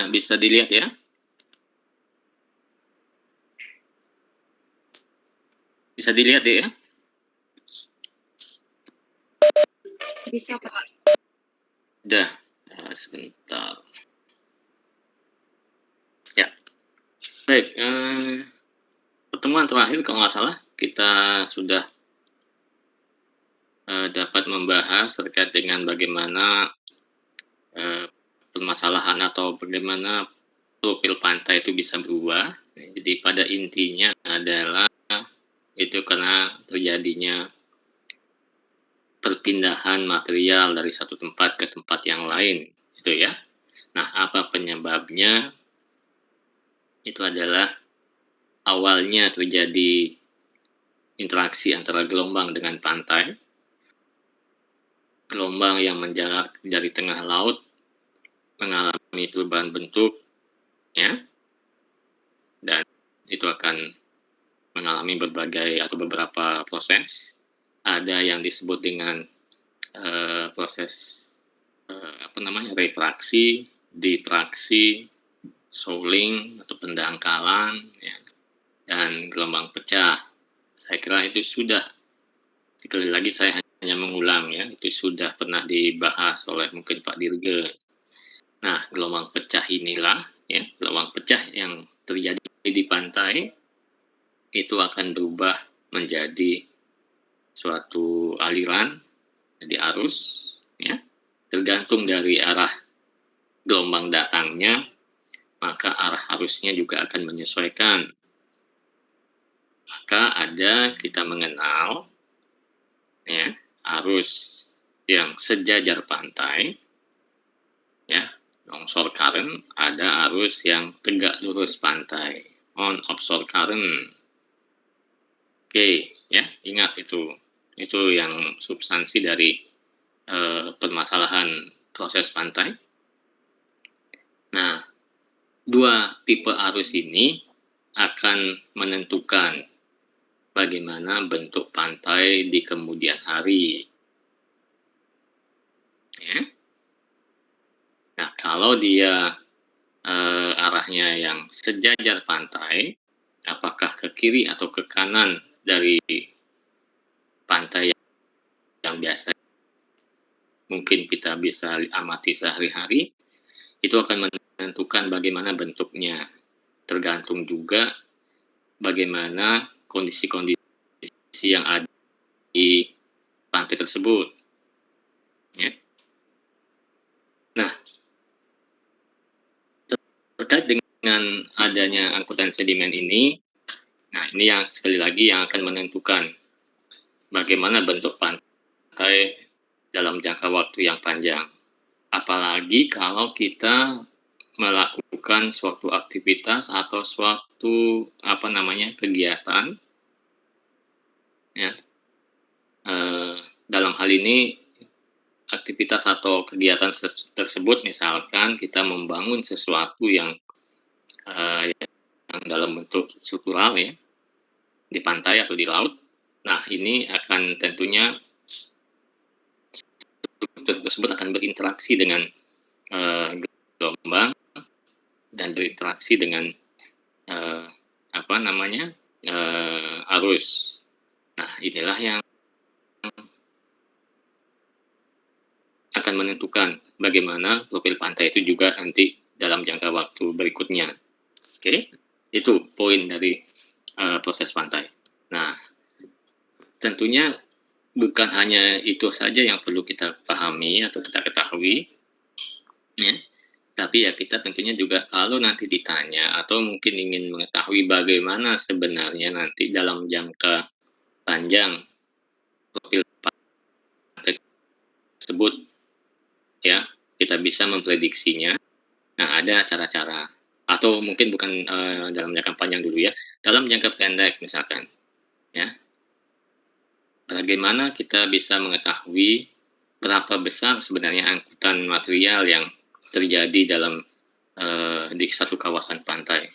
bisa dilihat ya? Bisa dilihat ya? Bisa, Pak. Udah, sebentar. Ya, baik. Pertemuan terakhir kalau nggak salah kita sudah dapat membahas terkait dengan bagaimana permasalahan atau bagaimana profil pantai itu bisa berubah. Jadi pada intinya adalah itu karena terjadinya perpindahan material dari satu tempat ke tempat yang lain, itu ya. Nah, apa penyebabnya? Itu adalah awalnya terjadi interaksi antara gelombang dengan pantai. Gelombang yang menjalar dari tengah laut mengalami perubahan bentuk, ya, dan itu akan mengalami berbagai atau beberapa proses. Ada yang disebut dengan proses refraksi, difraksi, shoaling atau pendangkalan, ya, dan gelombang pecah. Saya kira itu sudah, sekali lagi saya hanya mengulang ya, itu sudah pernah dibahas oleh mungkin Pak Dirge. Nah, gelombang pecah inilah, ya, gelombang pecah yang terjadi di pantai itu akan berubah menjadi suatu aliran, jadi arus, ya, tergantung dari arah gelombang datangnya, maka arah arusnya juga akan menyesuaikan. Maka kita mengenal, ya, arus yang sejajar pantai, ya, longsor current, ada arus yang tegak lurus pantai, on offshore current. Oke, ya, ingat itu yang substansi dari permasalahan proses pantai. Nah, dua tipe arus ini akan menentukan bagaimana bentuk pantai di kemudian hari. Ya. Nah, kalau dia arahnya yang sejajar pantai, apakah ke kiri atau ke kanan dari pantai yang biasa mungkin kita bisa amati sehari-hari, itu akan menentukan bagaimana bentuknya. Tergantung juga bagaimana kondisi-kondisi yang ada di pantai tersebut. Ya. Nah, terkait dengan adanya angkutan sedimen ini, nah ini yang sekali lagi yang akan menentukan bagaimana bentuk pantai dalam jangka waktu yang panjang. Apalagi kalau kita melakukan suatu aktivitas atau suatu kegiatan, ya, dalam hal ini aktivitas atau kegiatan tersebut misalkan kita membangun sesuatu yang dalam bentuk struktural, ya, di pantai atau di laut. Nah, ini akan tentunya struktur tersebut akan berinteraksi dengan gelombang dan berinteraksi dengan arus. Nah, inilah yang akan menentukan bagaimana profil pantai itu juga nanti dalam jangka waktu berikutnya. Oke, itu poin dari proses pantai. Nah, tentunya bukan hanya itu saja yang perlu kita pahami atau kita ketahui, ya. Tapi ya kita tentunya juga kalau nanti ditanya atau mungkin ingin mengetahui bagaimana sebenarnya nanti dalam jangka panjang profil pantai tersebut, ya, kita bisa memprediksinya. Nah, ada cara-cara atau mungkin bukan dalam jangka panjang dulu ya, dalam jangka pendek misalkan, ya. Bagaimana kita bisa mengetahui berapa besar sebenarnya angkutan material yang terjadi dalam di satu kawasan pantai.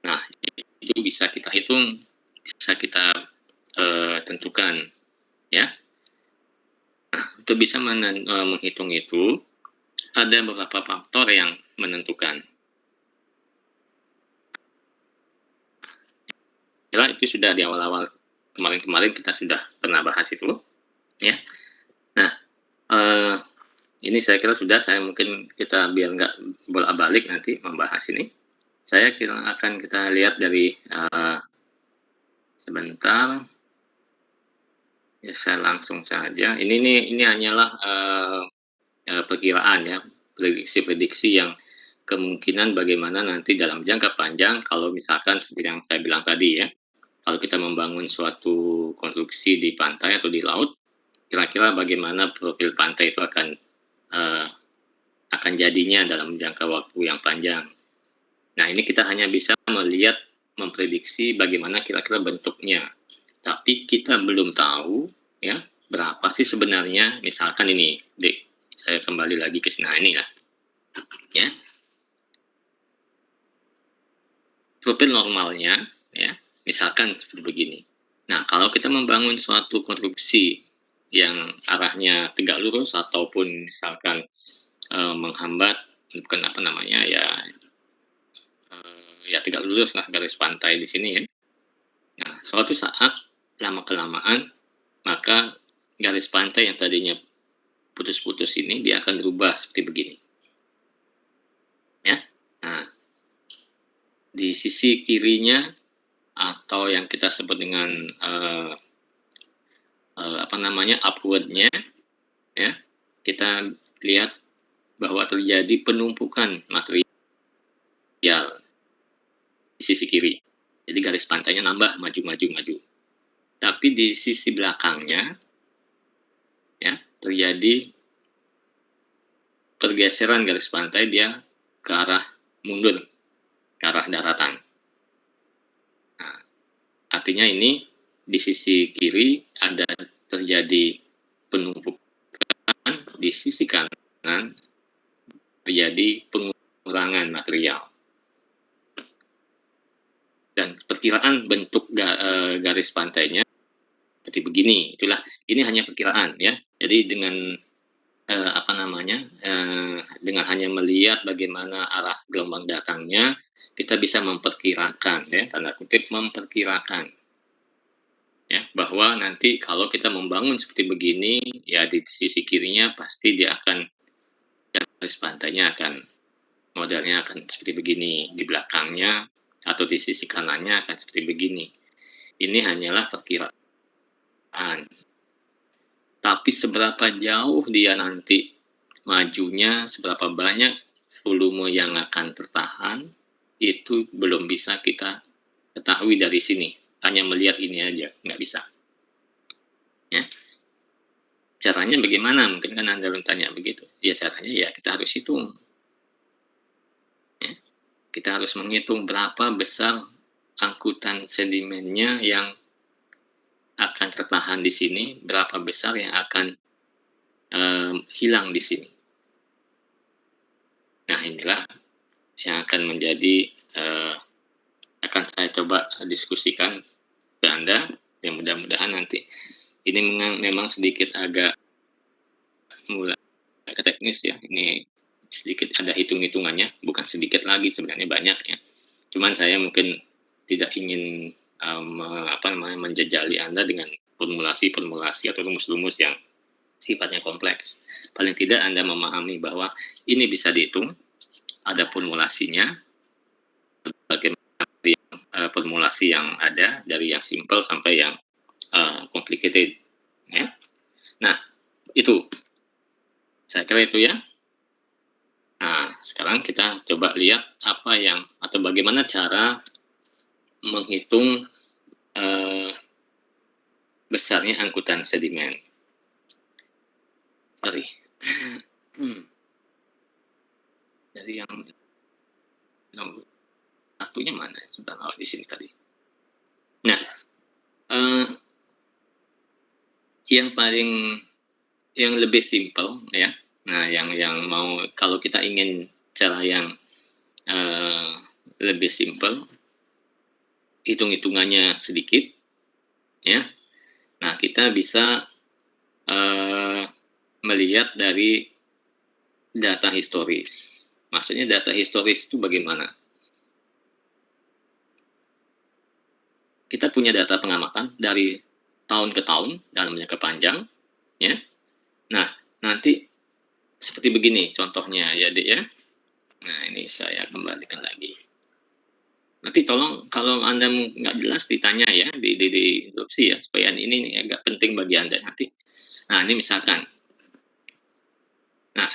Nah, itu bisa kita hitung, bisa kita tentukan, ya. Nah, untuk bisa menghitung itu, ada beberapa faktor yang menentukan. Ya, itu sudah di awal-awal kemarin-kemarin kita sudah pernah bahas itu, ya. Nah, ini saya kira sudah, saya mungkin kita biar nggak bolak-balik nanti membahas ini. Saya kira akan kita lihat dari sebentar. Ya, saya langsung saja. Ini hanyalah perkiraan ya, prediksi-prediksi yang kemungkinan bagaimana nanti dalam jangka panjang kalau misalkan seperti yang saya bilang tadi ya, kalau kita membangun suatu konstruksi di pantai atau di laut, kira-kira bagaimana profil pantai itu akan jadinya dalam jangka waktu yang panjang. Nah, ini kita hanya bisa melihat, memprediksi bagaimana kira-kira bentuknya. Tapi kita belum tahu ya berapa sih sebenarnya, misalkan ini, Dek, saya kembali lagi ke sini, nah ini lah ya, profil normalnya ya, misalkan seperti begini. Nah, kalau kita membangun suatu konstruksi yang arahnya tegak lurus ataupun misalkan menghambat, bukan apa namanya ya, ya tegak lurus lah garis pantai di sini ya. Nah, suatu saat lama kelamaan maka garis pantai yang tadinya putus-putus ini dia akan berubah seperti begini. Ya. Nah, di sisi kirinya atau yang kita sebut dengan apa namanya upwardnya, ya, kita lihat bahwa terjadi penumpukan material di sisi kiri. Jadi garis pantainya nambah maju. Tapi di sisi belakangnya, ya, terjadi pergeseran garis pantai, dia ke arah mundur, ke arah daratan. Nah, artinya ini di sisi kiri ada terjadi penumpukan, di sisi kanan terjadi pengurangan material. Dan perkiraan bentuk garis pantainya seperti begini. Itulah, ini hanya perkiraan ya. Jadi dengan apa namanya, dengan hanya melihat bagaimana arah gelombang datangnya, kita bisa memperkirakan ya, tanda kutip memperkirakan ya, bahwa nanti kalau kita membangun seperti begini ya, di sisi kirinya pasti dia akan, garis pantainya akan, modelnya akan seperti begini, di belakangnya atau di sisi kanannya akan seperti begini. Ini hanyalah perkiraan. Tapi seberapa jauh dia nanti majunya, seberapa banyak volume yang akan tertahan, itu belum bisa kita ketahui dari sini. Hanya melihat ini aja, nggak bisa. Ya. Caranya bagaimana? Mungkin kan Anda bertanya begitu. Ya caranya ya kita harus hitung. Ya. Kita harus menghitung berapa besar angkutan sedimennya yang akan tertahan di sini, berapa besar yang akan hilang di sini. Nah, inilah yang akan menjadi akan saya coba diskusikan ke Anda, yang mudah-mudahan nanti ini memang sedikit agak mulai teknis ya, ini sedikit ada hitung-hitungannya, bukan sedikit lagi sebenarnya, banyak ya. Cuman saya mungkin tidak ingin apa namanya, menjejali Anda dengan formulasi-formulasi atau rumus-rumus yang sifatnya kompleks. Paling tidak Anda memahami bahwa ini bisa dihitung, ada formulasinya, bagaimana formulasi yang ada dari yang simple sampai yang complicated. Ya. Nah, itu saya kira itu ya. Nah, sekarang kita coba lihat apa yang atau bagaimana cara menghitung besarnya angkutan sedimen. Sorry. Jadi yang nomor satunya mana? Sudah di sini tadi. Nah, yang lebih simpel ya. Nah, yang mau, kalau kita ingin cara yang lebih simpel, hitung-hitungannya sedikit, ya. Nah, kita bisa melihat dari data historis. Maksudnya data historis itu bagaimana? Kita punya data pengamatan dari tahun ke tahun dalam jangka panjang, ya. Nah, nanti seperti begini contohnya ya, Dek, ya. Nah, ini saya kembalikan lagi. Nanti tolong kalau Anda nggak jelas ditanya ya, di interupsi ya, supaya ini agak penting bagi Anda nanti. Nah, ini misalkan. Nah,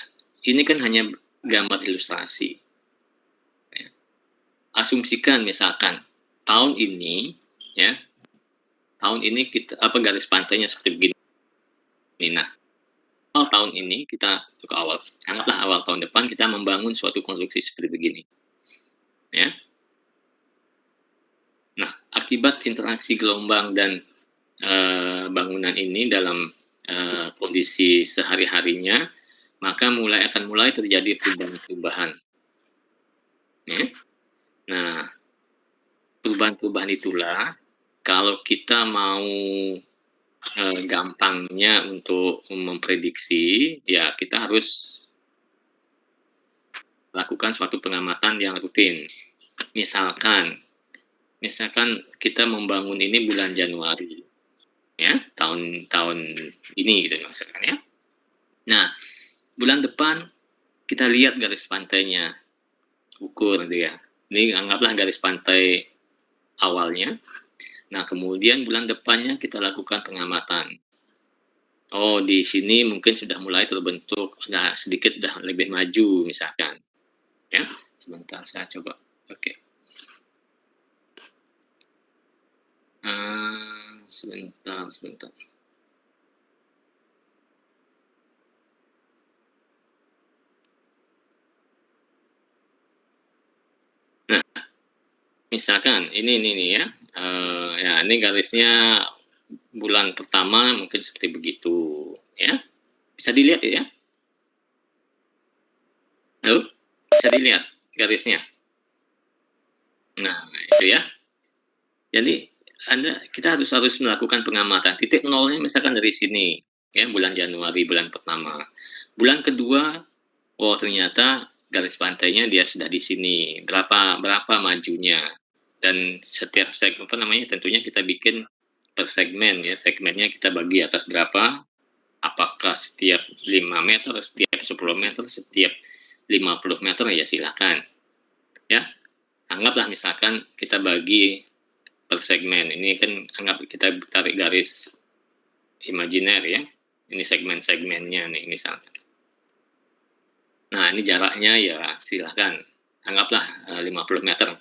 ini kan hanya gambar ilustrasi. Ya. Asumsikan misalkan tahun ini, ya, tahun ini kita garis pantainya seperti begini. Nah, awal tahun ini kita ke awal, anggaplah awal tahun depan kita membangun suatu konstruksi seperti begini, ya. Nah, akibat interaksi gelombang dan bangunan ini dalam kondisi sehari-harinya, maka akan mulai terjadi perubahan-perubahan. Ya. Nah, perubahan-perubahan itulah kalau kita mau gampangnya untuk memprediksi, ya kita harus lakukan suatu pengamatan yang rutin. Misalkan kita membangun ini bulan Januari, ya, tahun ini gitu misalkan ya. Nah, bulan depan kita lihat garis pantainya, ukur dia. Ini anggaplah garis pantai awalnya. Nah, kemudian bulan depannya kita lakukan pengamatan. Oh, di sini mungkin sudah mulai terbentuk, nah sedikit dah lebih maju misalkan. Ya, sebentar saya coba. Oke. Sebentar. Nah, misalkan ini nih ya, ya ini garisnya bulan pertama mungkin seperti begitu, ya. Bisa dilihat ya? Halo? Bisa dilihat garisnya? Nah, itu ya. Jadi kita harus melakukan pengamatan. Titik nolnya misalkan dari sini, ya bulan Januari bulan pertama. Bulan kedua, oh ternyata garis pantainya dia sudah di sini. Berapa majunya? Dan setiap tentunya kita bikin per segmen ya. Segmennya kita bagi atas berapa? Apakah setiap 5 meter, setiap 10 meter, setiap 50 meter ya silakan. Ya, anggaplah misalkan kita bagi per segmen. Ini kan anggap kita tarik garis imajiner ya. Ini segmen-segmennya nih misalkan. Nah, ini jaraknya ya silahkan. Anggaplah 50 meter.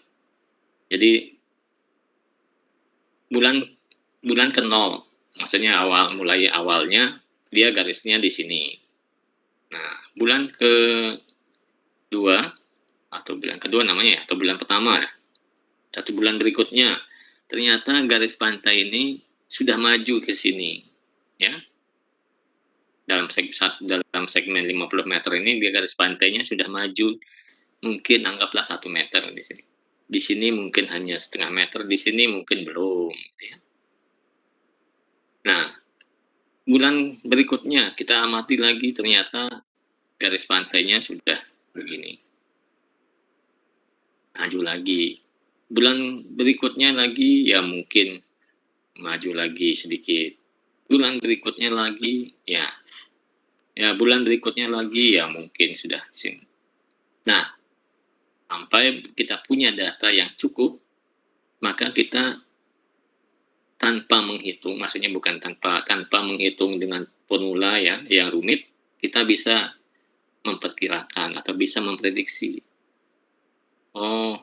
Jadi bulan ke nol. Maksudnya mulai awalnya dia garisnya di sini. Nah, bulan kedua atau bulan kedua namanya ya, atau bulan pertama ya. 1 bulan berikutnya ternyata garis pantai ini sudah maju ke sini ya. Dalam segmen 50 meter ini dia garis pantainya sudah maju mungkin anggaplah 1 meter di sini. Di sini mungkin hanya setengah meter, di sini mungkin belum ya. Nah, bulan berikutnya kita amati lagi ternyata garis pantainya sudah begini. Maju lagi. Bulan berikutnya lagi ya mungkin maju lagi sedikit. Bulan berikutnya lagi ya bulan berikutnya lagi ya mungkin sudah sini. Nah, sampai kita punya data yang cukup, maka kita tanpa menghitung, maksudnya bukan tanpa menghitung dengan formula ya yang rumit, kita bisa memperkirakan atau bisa memprediksi. Oh,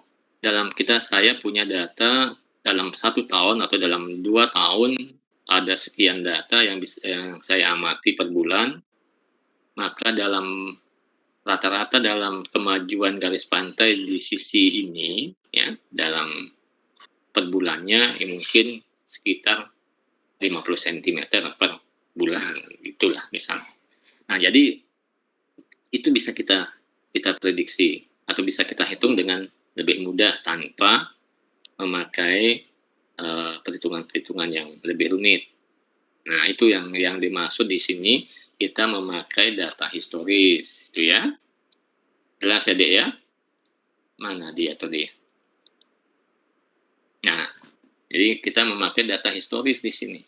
saya punya data dalam 1 tahun atau dalam 2 tahun ada sekian data yang saya amati per bulan, maka rata-rata dalam kemajuan garis pantai di sisi ini ya dalam per bulannya ya mungkin sekitar 50 cm per bulan itulah misalnya. Nah, jadi itu bisa kita prediksi atau bisa kita hitung dengan lebih mudah tanpa memakai perhitungan-perhitungan yang lebih rumit. Nah, itu yang dimaksud di sini kita memakai data historis, itu ya. Jelas ya, Dek ya? Mana dia tuh dia? Nah, jadi kita memakai data historis di sini.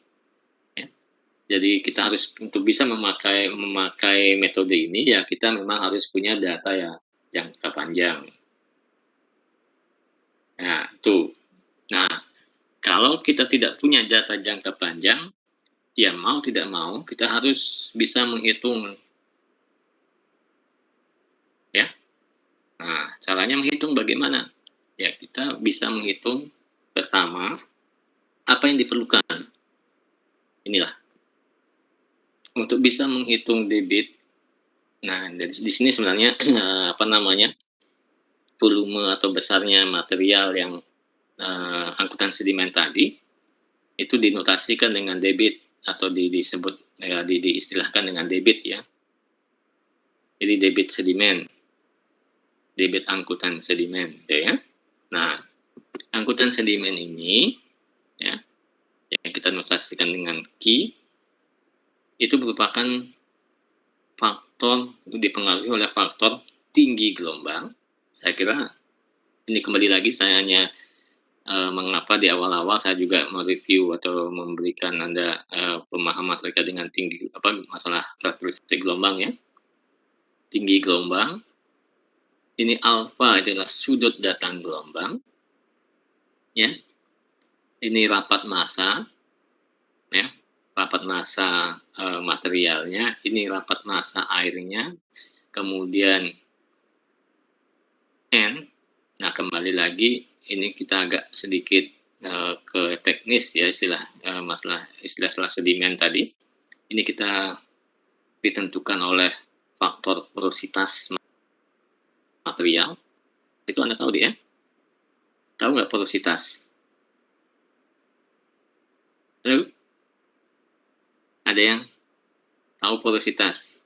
Ya. Jadi kita harus untuk bisa memakai metode ini ya kita memang harus punya data ya jangka panjang. Nah, itu. Nah, kalau kita tidak punya data jangka panjang, ya mau tidak mau kita harus bisa menghitung ya. Nah, caranya menghitung bagaimana? Ya, kita bisa menghitung pertama apa yang diperlukan. Inilah untuk bisa menghitung debit. Nah, di sini sebenarnya apa namanya? Volume atau besarnya material yang angkutan sedimen tadi itu dinotasikan dengan debit atau disebut ya diistilahkan dengan debit ya. Jadi debit sedimen, debit angkutan sedimen, gitu ya. Nah, angkutan sedimen ini ya yang kita notasikan dengan Q itu merupakan faktor dipengaruhi oleh faktor tinggi gelombang. Saya kira ini kembali lagi saya hanya mengapa di awal-awal saya juga mereview atau memberikan Anda pemahaman terkait dengan tinggi apa masalah karakteristik gelombang ya. Tinggi gelombang, ini alfa adalah sudut datang gelombang, ya. Ini rapat massa, ya. Rapat massa materialnya, ini rapat massa airnya, kemudian N. Nah, kembali lagi ini kita agak sedikit ke teknis ya masalah istilah sedimen tadi. Ini kita ditentukan oleh faktor porositas material. Itu Anda tahu dia? Tahu nggak porositas? Halo? Ada yang tahu porositas?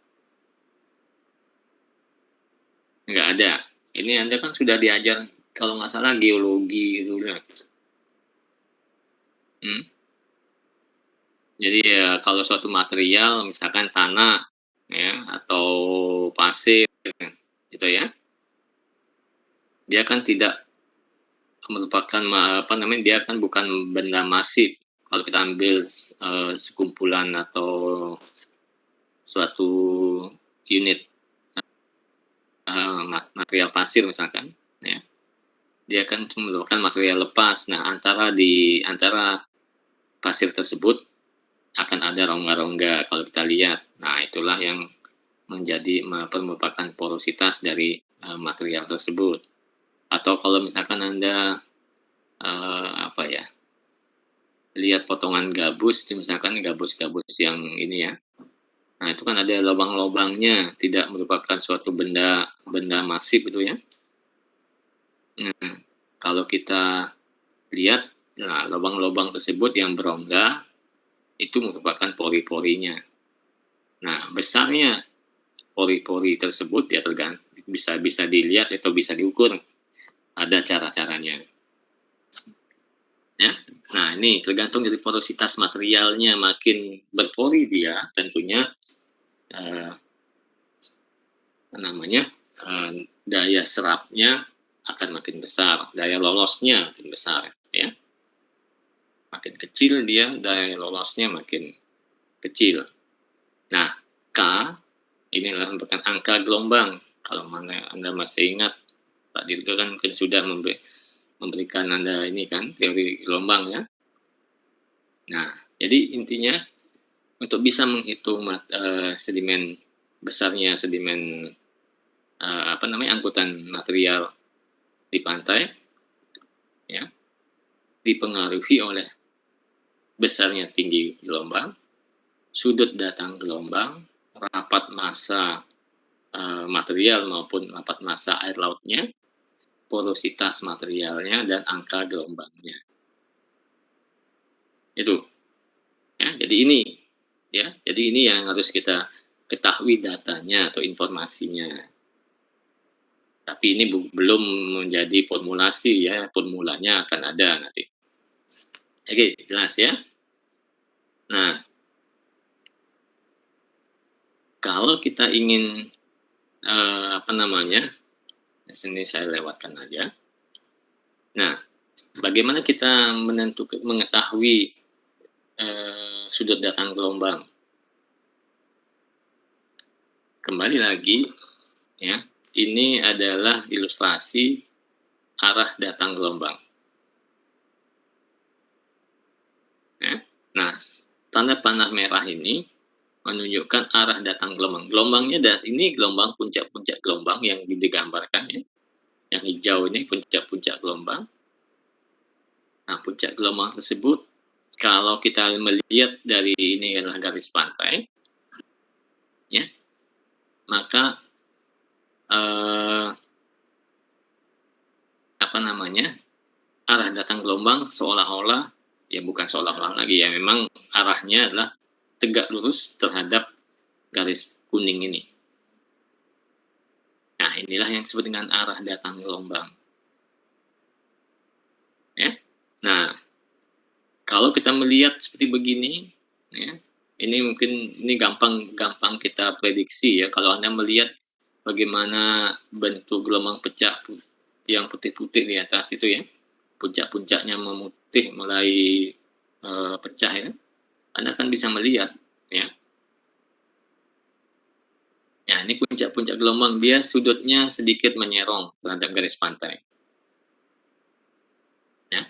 Nggak ada. Ini Anda kan sudah diajar kalau nggak salah geologi dulu ya. Hmm? Jadi ya kalau suatu material misalkan tanah ya atau pasir gitu ya, dia kan tidak merupakan apa namanya dia kan bukan benda masif. Kalau kita ambil sekumpulan atau suatu unit material pasir misalkan, ya, dia kan merupakan material lepas. Nah, antara pasir tersebut akan ada rongga-rongga kalau kita lihat. Nah, itulah yang menjadi merupakan porositas dari material tersebut. Atau kalau misalkan Anda apa ya, lihat potongan gabus, misalkan gabus-gabus yang ini ya. Nah, itu kan ada lubang-lubangnya, tidak merupakan suatu benda masif itu ya. Nah, kalau kita lihat, nah lubang-lubang tersebut yang berongga itu merupakan pori-porinya. Nah, besarnya pori-pori tersebut ya tergantung bisa dilihat atau bisa diukur. Ada cara-caranya. Ya. Nah, ini tergantung dari porositas materialnya, makin berpori dia tentunya namanya daya serapnya akan makin besar, daya lolosnya makin besar ya. Makin kecil dia daya lolosnya makin kecil. Nah, K ini adalah merupakan angka gelombang. Kalau mana Anda masih ingat, Pak Dirgo kan mungkin sudah memberikan Anda ini kan teori gelombang ya. Nah, jadi intinya untuk bisa menghitung sedimen besarnya sedimen apa namanya angkutan material di pantai ya dipengaruhi oleh besarnya tinggi gelombang, sudut datang gelombang, rapat massa material maupun rapat massa air lautnya, porositas materialnya dan angka gelombangnya. Itu ya. Jadi ini ya. Jadi ini yang harus kita ketahui datanya atau informasinya. Tapi ini belum menjadi formulasi ya, formulanya akan ada nanti. Oke, jelas ya. Nah, kalau kita ingin apa namanya Di sini saya lewatkan aja. Nah, bagaimana kita mengetahui sudut datang gelombang? Kembali lagi, ya, ini adalah ilustrasi arah datang gelombang. Ya. Nah, tanda panah merah ini menunjukkan arah datang gelombang. Gelombangnya ini gelombang puncak-puncak gelombang yang digambarkan ya. Yang hijau ini puncak-puncak gelombang. Nah, puncak gelombang tersebut kalau kita melihat dari ini adalah garis pantai, ya, maka apa namanya, arah datang gelombang seolah-olah, ya bukan seolah-olah lagi ya, memang arahnya adalah tegak lurus terhadap garis kuning ini. Nah, inilah yang disebut dengan arah datang gelombang. Ya. Nah, kalau kita melihat seperti begini, ya, ini gampang kita prediksi ya. Kalau Anda melihat bagaimana bentuk gelombang pecah yang putih-putih di atas itu ya, puncak-puncaknya memutih mulai pecah ya, Anda akan bisa melihat ya. Nah, ini puncak-puncak gelombang, dia sudutnya sedikit menyerong terhadap garis pantai. Ya.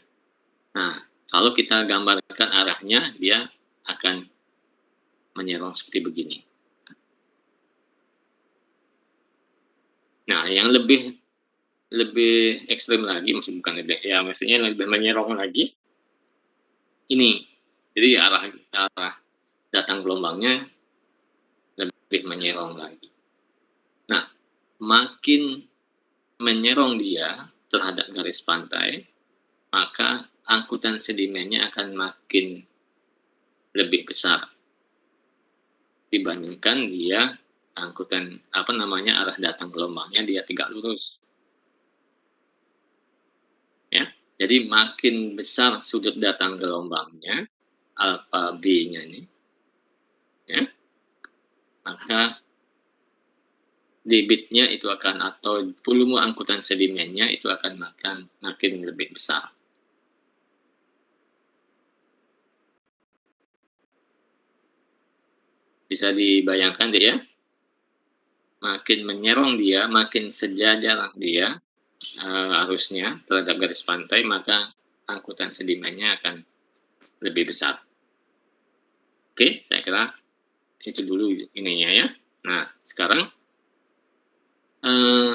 Nah, kalau kita gambarkan arahnya, dia akan menyerong seperti begini. Nah, yang lebih ekstrem lagi, maksudnya lebih menyerong lagi, ini. Jadi arah datang gelombangnya lebih menyerong lagi. Nah, makin menyerong dia terhadap garis pantai, maka angkutan sedimennya akan makin lebih besar dibandingkan dia arah datang gelombangnya dia tegak lurus. Ya. Jadi makin besar sudut datang gelombangnya, alfa B-nya ini, ya, maka debitnya itu atau volume angkutan sedimennya itu akan makin lebih besar. Bisa dibayangkan deh ya, makin menyerong dia, makin sejajar dia arusnya terhadap garis pantai, maka angkutan sedimennya akan lebih besar. Oke, saya kira itu dulu ininya ya. Nah, sekarang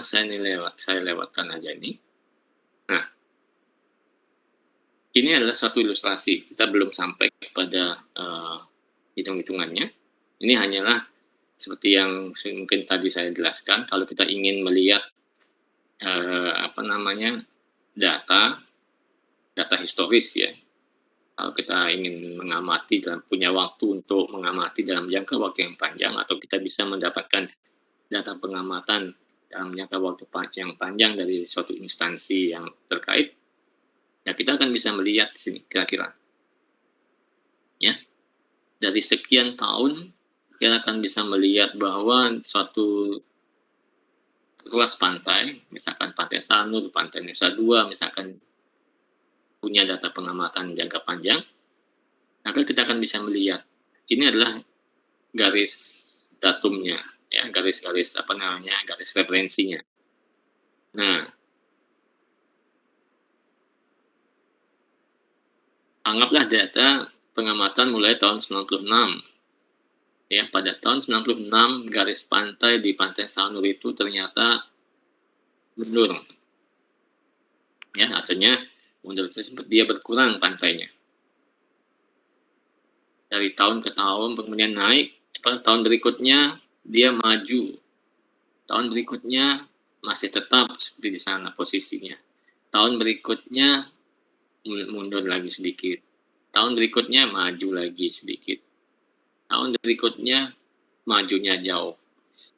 saya lewatkan aja ini. Nah, ini adalah satu ilustrasi. Kita belum sampai kepada hitung-hitungannya. Ini hanyalah seperti yang mungkin tadi saya jelaskan. Kalau kita ingin melihat data historis ya. Kalau kita ingin punya waktu untuk mengamati dalam jangka waktu yang panjang, atau kita bisa mendapatkan data pengamatan dalam jangka waktu yang panjang dari suatu instansi yang terkait, ya kita akan bisa melihat di sini kira-kira. Ya. Dari sekian tahun kita akan bisa melihat bahwa suatu ruas pantai, misalkan Pantai Sanur, Pantai Nusa Dua, misalkan punya data pengamatan jangka panjang, maka kita akan bisa melihat ini adalah garis datumnya, ya, garis referensinya. Nah, anggaplah data pengamatan mulai tahun 96. Ya, pada tahun 96 garis pantai di Pantai Sanur itu ternyata mundur. Ya, artinya mundur tersebut dia berkurang pantainya. Dari tahun ke tahun kemudian naik, tahun berikutnya dia maju. Tahun berikutnya masih tetap seperti di sana posisinya. Tahun berikutnya mundur lagi sedikit. Tahun berikutnya maju lagi sedikit. Tahun berikutnya majunya jauh.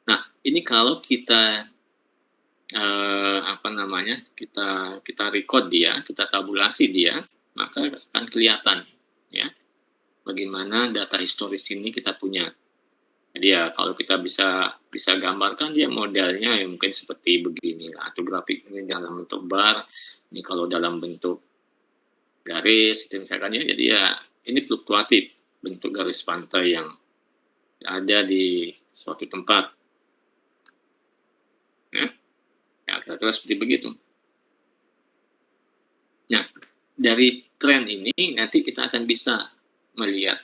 Nah, ini kalau kita kita record dia, kita tabulasi dia, maka akan kelihatan ya bagaimana data historis ini kita punya. Jadi ya kalau kita bisa bisa gambarkan dia modelnya ya mungkin seperti begini lah, atau grafik ini dalam bentuk bar, ini kalau dalam bentuk garis itu misalkan ya, jadi ya ini fluktuatif bentuk garis pantai yang ada di suatu tempat, ya. Ya kira-kira seperti begitu. Nah, dari tren ini nanti kita akan bisa melihat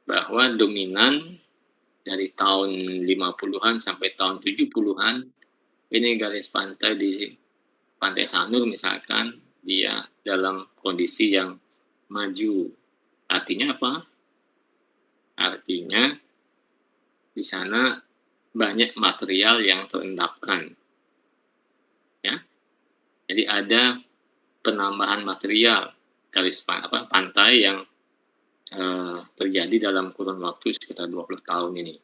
bahwa dominan dari tahun 50-an sampai tahun 70-an ini garis pantai di Pantai Sanur misalkan dia dalam kondisi yang maju. Artinya apa? Artinya di sana banyak material yang terendapkan, ya. Jadi ada penambahan material pantai yang terjadi dalam kurun waktu sekitar 20 tahun ini.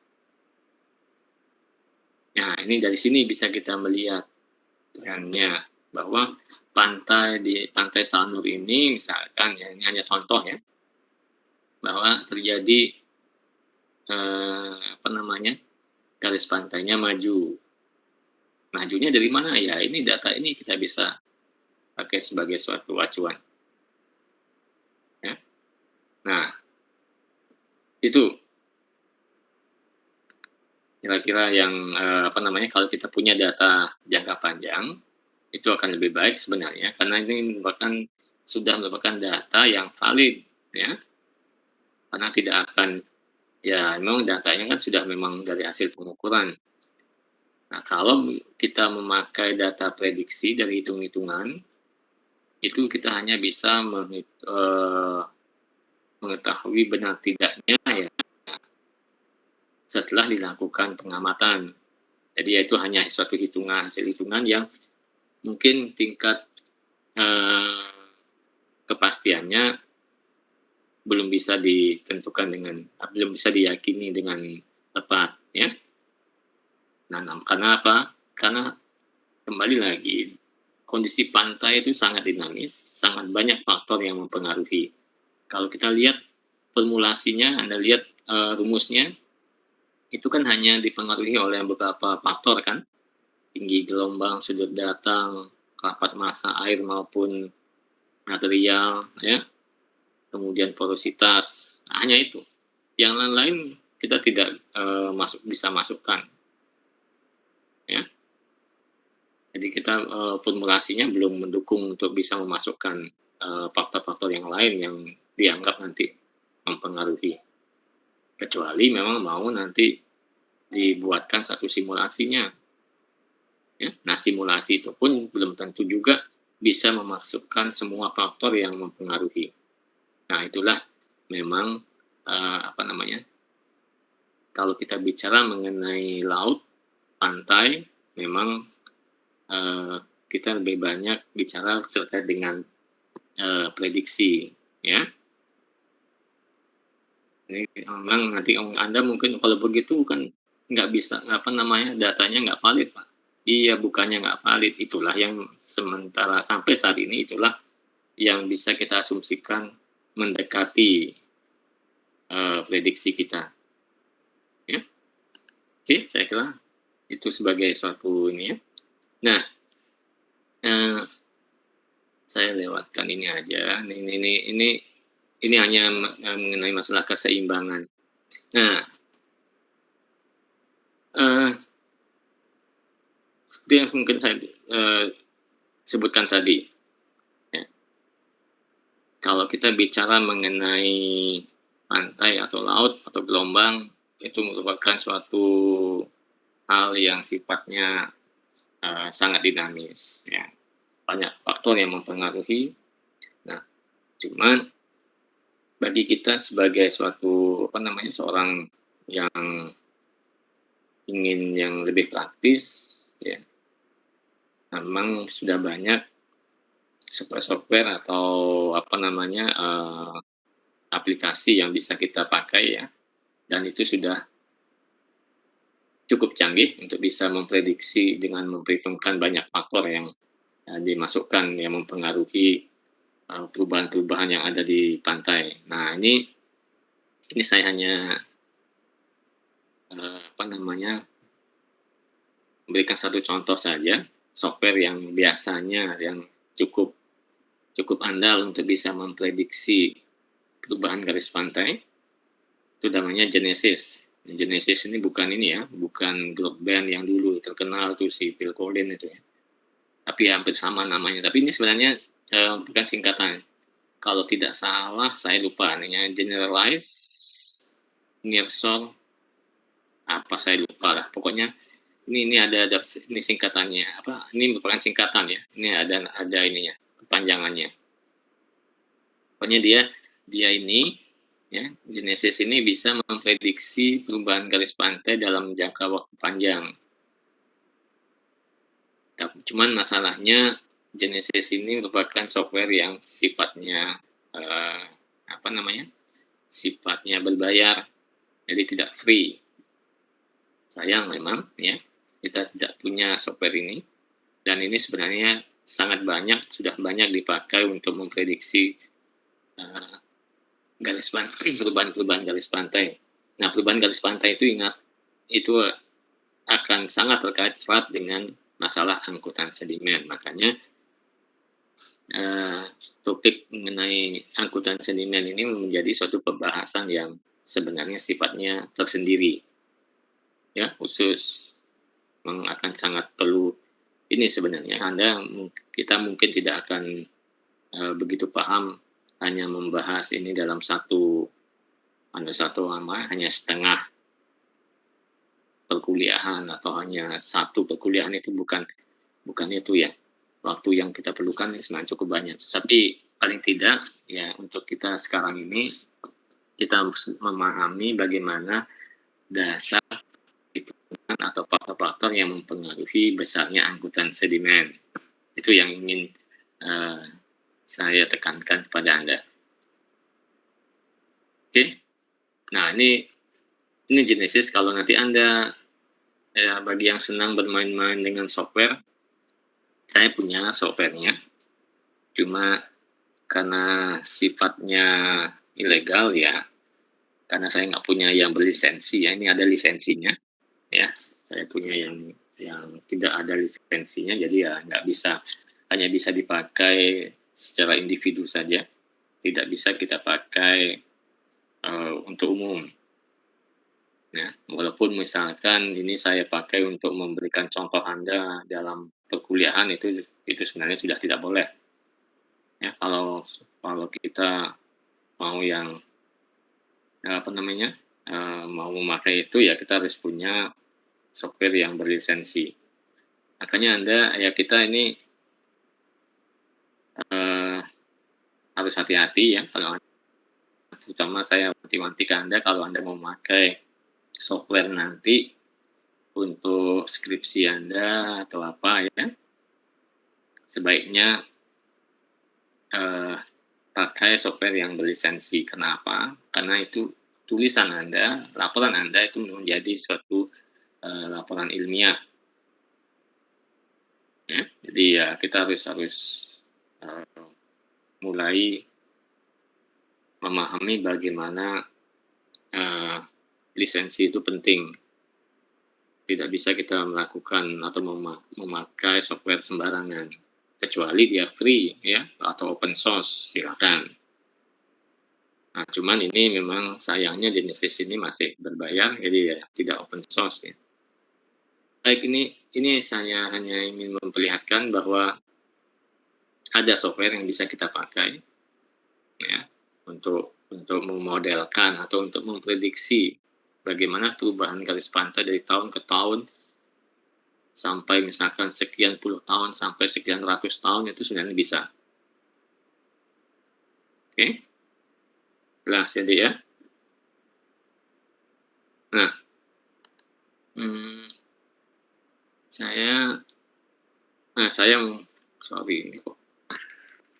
Nah, ini dari sini bisa kita melihat trennya bahwa pantai di Pantai Sanur ini misalkan ya, ini hanya contoh ya, bahwa terjadi apa namanya, garis pantainya maju. Majunya dari mana? Ya ini data ini kita bisa pakai sebagai suatu acuan. Ya. Nah, itu kira-kira yang apa namanya, kalau kita punya data jangka panjang itu akan lebih baik sebenarnya karena ini sudah merupakan data yang valid ya, karena tidak akan ya memang datanya kan sudah memang dari hasil pengukuran. Nah, kalau kita memakai data prediksi dari hitung-hitungan, itu kita hanya bisa mengetahui benar tidaknya ya setelah dilakukan pengamatan. Jadi itu hanya suatu hasil hitungan yang mungkin tingkat kepastiannya belum bisa ditentukan belum bisa diyakini dengan tepat ya. Nah, karena apa? Karena kembali lagi kondisi pantai itu sangat dinamis, sangat banyak faktor yang mempengaruhi. Kalau kita lihat formulasinya, Anda lihat rumusnya, itu kan hanya dipengaruhi oleh beberapa faktor kan, tinggi gelombang, sudut datang, rapat massa air maupun material, ya, kemudian porositas, nah, hanya itu. Yang lain-lain kita tidak bisa masukkan, ya. Jadi kita formulasinya belum mendukung untuk bisa memasukkan faktor-faktor yang lain yang dianggap nanti mempengaruhi. Kecuali memang mau nanti dibuatkan satu simulasinya. Ya. Nah, simulasi itu pun belum tentu juga bisa memasukkan semua faktor yang mempengaruhi. Nah, itulah memang apa namanya? Kalau kita bicara mengenai laut, pantai, memang kita lebih banyak bicara terkait dengan prediksi, ya. Ini memang nanti Anda mungkin kalau begitu kan nggak bisa, apa namanya, datanya nggak valid, Pak. Iya, bukannya nggak valid, itulah yang sementara sampai saat ini itulah yang bisa kita asumsikan mendekati prediksi kita, ya. Oke, saya kira itu sebagai suatu ini ya. Nah, eee, saya lewatkan ini aja, ini hanya mengenai masalah keseimbangan. Nah, eee, seperti yang mungkin saya sebutkan tadi, ya. Kalau kita bicara mengenai pantai atau laut atau gelombang, itu merupakan suatu hal yang sifatnya sangat dinamis, ya. Banyak faktor yang mempengaruhi. Nah, cuman bagi kita sebagai suatu, apa namanya, seorang yang ingin yang lebih praktis, ya, memang sudah banyak software-software atau apa namanya, aplikasi yang bisa kita pakai ya, dan itu sudah cukup canggih untuk bisa memprediksi dengan memperhitungkan banyak faktor yang dimasukkan yang mempengaruhi perubahan-perubahan yang ada di pantai. Nah, ini saya hanya memberikan satu contoh saja, software yang biasanya yang cukup cukup andal untuk bisa memprediksi perubahan garis pantai, itu namanya Genesis. Genesis ini bukan ini ya, bukan grup band yang dulu terkenal tuh si Phil Collins itu ya. Tapi hampir sama namanya. Tapi ini sebenarnya bukan singkatan. Kalau tidak salah, saya lupa namanya Generalize Nearshore apa saya lupa lah. Pokoknya ini ada ini singkatannya apa? Ini merupakan singkatan ya. Ini ada ininya, kepanjangannya. Pokoknya dia ini ya, Genesis ini bisa memprediksi perubahan garis pantai dalam jangka waktu panjang. Cuman masalahnya Genesis ini merupakan software yang sifatnya apa namanya? Sifatnya berbayar. Jadi tidak free. Sayang memang ya, kita tidak punya software ini, dan ini sebenarnya sangat banyak, sudah banyak dipakai untuk memprediksi garis pantai, perubahan garis pantai. Nah, perubahan garis pantai itu ingat, itu akan sangat terkait erat dengan masalah angkutan sedimen. Makanya topik mengenai angkutan sedimen ini menjadi suatu pembahasan yang sebenarnya sifatnya tersendiri, ya, khusus akan sangat perlu ini sebenarnya. Kita mungkin tidak akan begitu paham hanya membahas ini dalam satu hanya setengah perkuliahan atau hanya satu perkuliahan. Itu bukan itu ya. Waktu yang kita perlukan ini sebenarnya cukup banyak. Tapi paling tidak ya, untuk kita sekarang ini kita harus memahami bagaimana dasar hitungan atau faktor-faktor yang mempengaruhi besarnya angkutan sedimen. Itu yang ingin saya tekankan kepada Anda. Oke. Nah, ini Genesis. Kalau nanti Anda ya, bagi yang senang bermain-main dengan software, saya punya softwarenya. Cuma karena sifatnya ilegal ya, karena saya nggak punya yang berlisensi ya, ini ada lisensinya ya. Saya punya yang tidak ada lisensinya, jadi ya nggak bisa, hanya bisa dipakai secara individu saja, tidak bisa kita pakai untuk umum. Ya, walaupun misalkan ini saya pakai untuk memberikan contoh Anda dalam perkuliahan, itu sebenarnya sudah tidak boleh. Ya, kalau kita mau yang mau memakai itu ya, kita harus punya software yang berlisensi. Makanya Anda ya, kita ini harus hati-hati ya, kalau terutama saya wanti-wanti ke Anda, kalau Anda mau memakai software nanti untuk skripsi Anda atau apa ya, sebaiknya pakai software yang berlisensi. Kenapa? Karena itu tulisan Anda, laporan Anda itu menjadi suatu laporan ilmiah. Ya, jadi ya kita harus mulai memahami bagaimana lisensi itu penting. Tidak bisa kita melakukan atau memakai software sembarangan, kecuali dia free ya, atau open source, silakan. Nah, cuman ini memang sayangnya Genesis ini masih berbayar, jadi ya tidak open source ya. Baik, ini saya hanya ingin memperlihatkan bahwa ada software yang bisa kita pakai ya, untuk memodelkan atau untuk memprediksi bagaimana perubahan garis pantai dari tahun ke tahun sampai misalkan sekian puluh tahun sampai sekian ratus tahun, itu sebenarnya bisa. Oke, jelas jadi ya. Nah,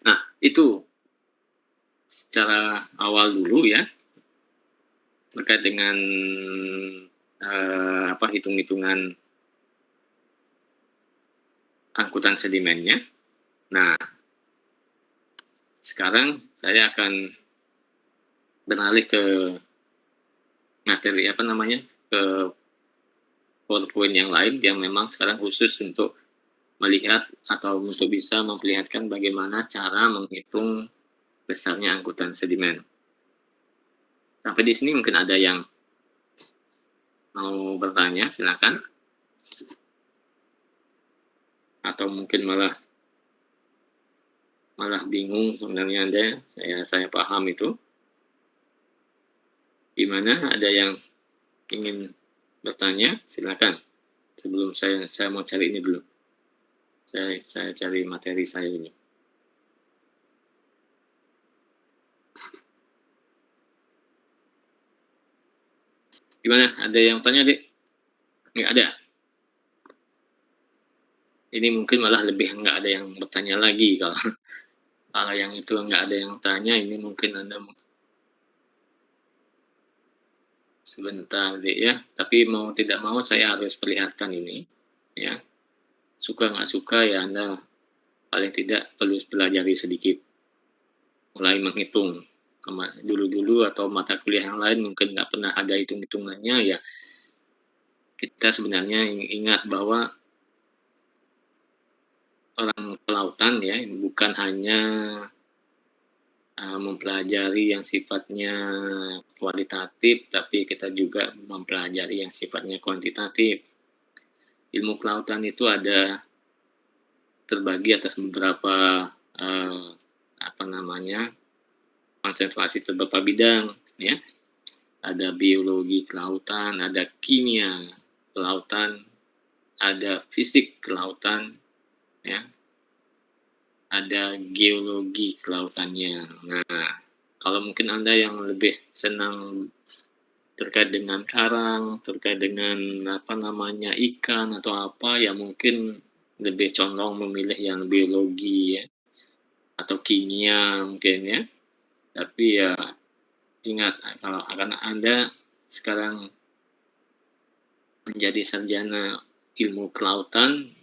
Nah, itu secara awal dulu ya, terkait dengan hitung-hitungan angkutan sedimennya. Nah, sekarang saya akan beralih ke materi ke PowerPoint yang lain yang memang sekarang khusus untuk melihat atau untuk bisa memperlihatkan bagaimana cara menghitung besarnya angkutan sedimen. Sampai di sini mungkin ada yang mau bertanya, silakan. Atau mungkin malah bingung sebenarnya Anda, saya paham itu. Gimana, ada yang ingin bertanya? Silakan. Sebelum saya mau cari ini dulu. Saya cari materi saya ini. Gimana? Ada yang tanya, Dek? Nggak ada. Ini mungkin malah lebih nggak ada yang bertanya lagi kalau kalau yang itu nggak ada yang tanya, ini mungkin Anda sebentar, Dek, ya. Tapi mau tidak mau saya harus perlihatkan ini, ya. Suka nggak suka ya Anda paling tidak perlu pelajari sedikit. Mulai menghitung. Dulu-dulu atau mata kuliah yang lain mungkin nggak pernah ada hitung-hitungannya, ya kita sebenarnya ingat bahwa orang kelautan ya bukan hanya mempelajari yang sifatnya kualitatif, tapi kita juga mempelajari yang sifatnya kuantitatif. Ilmu kelautan itu ada terbagi atas beberapa apa namanya konsentrasi beberapa bidang, ya. Ada biologi kelautan, ada kimia kelautan, ada fisik kelautan, ya. Ada geologi kelautannya. Nah, kalau mungkin Anda yang lebih senang terkait dengan karang, terkait dengan apa namanya ikan atau apa, ya mungkin lebih condong memilih yang biologi ya atau kimia mungkin ya. Tapi ya ingat kalau karena Anda sekarang menjadi sarjana ilmu kelautan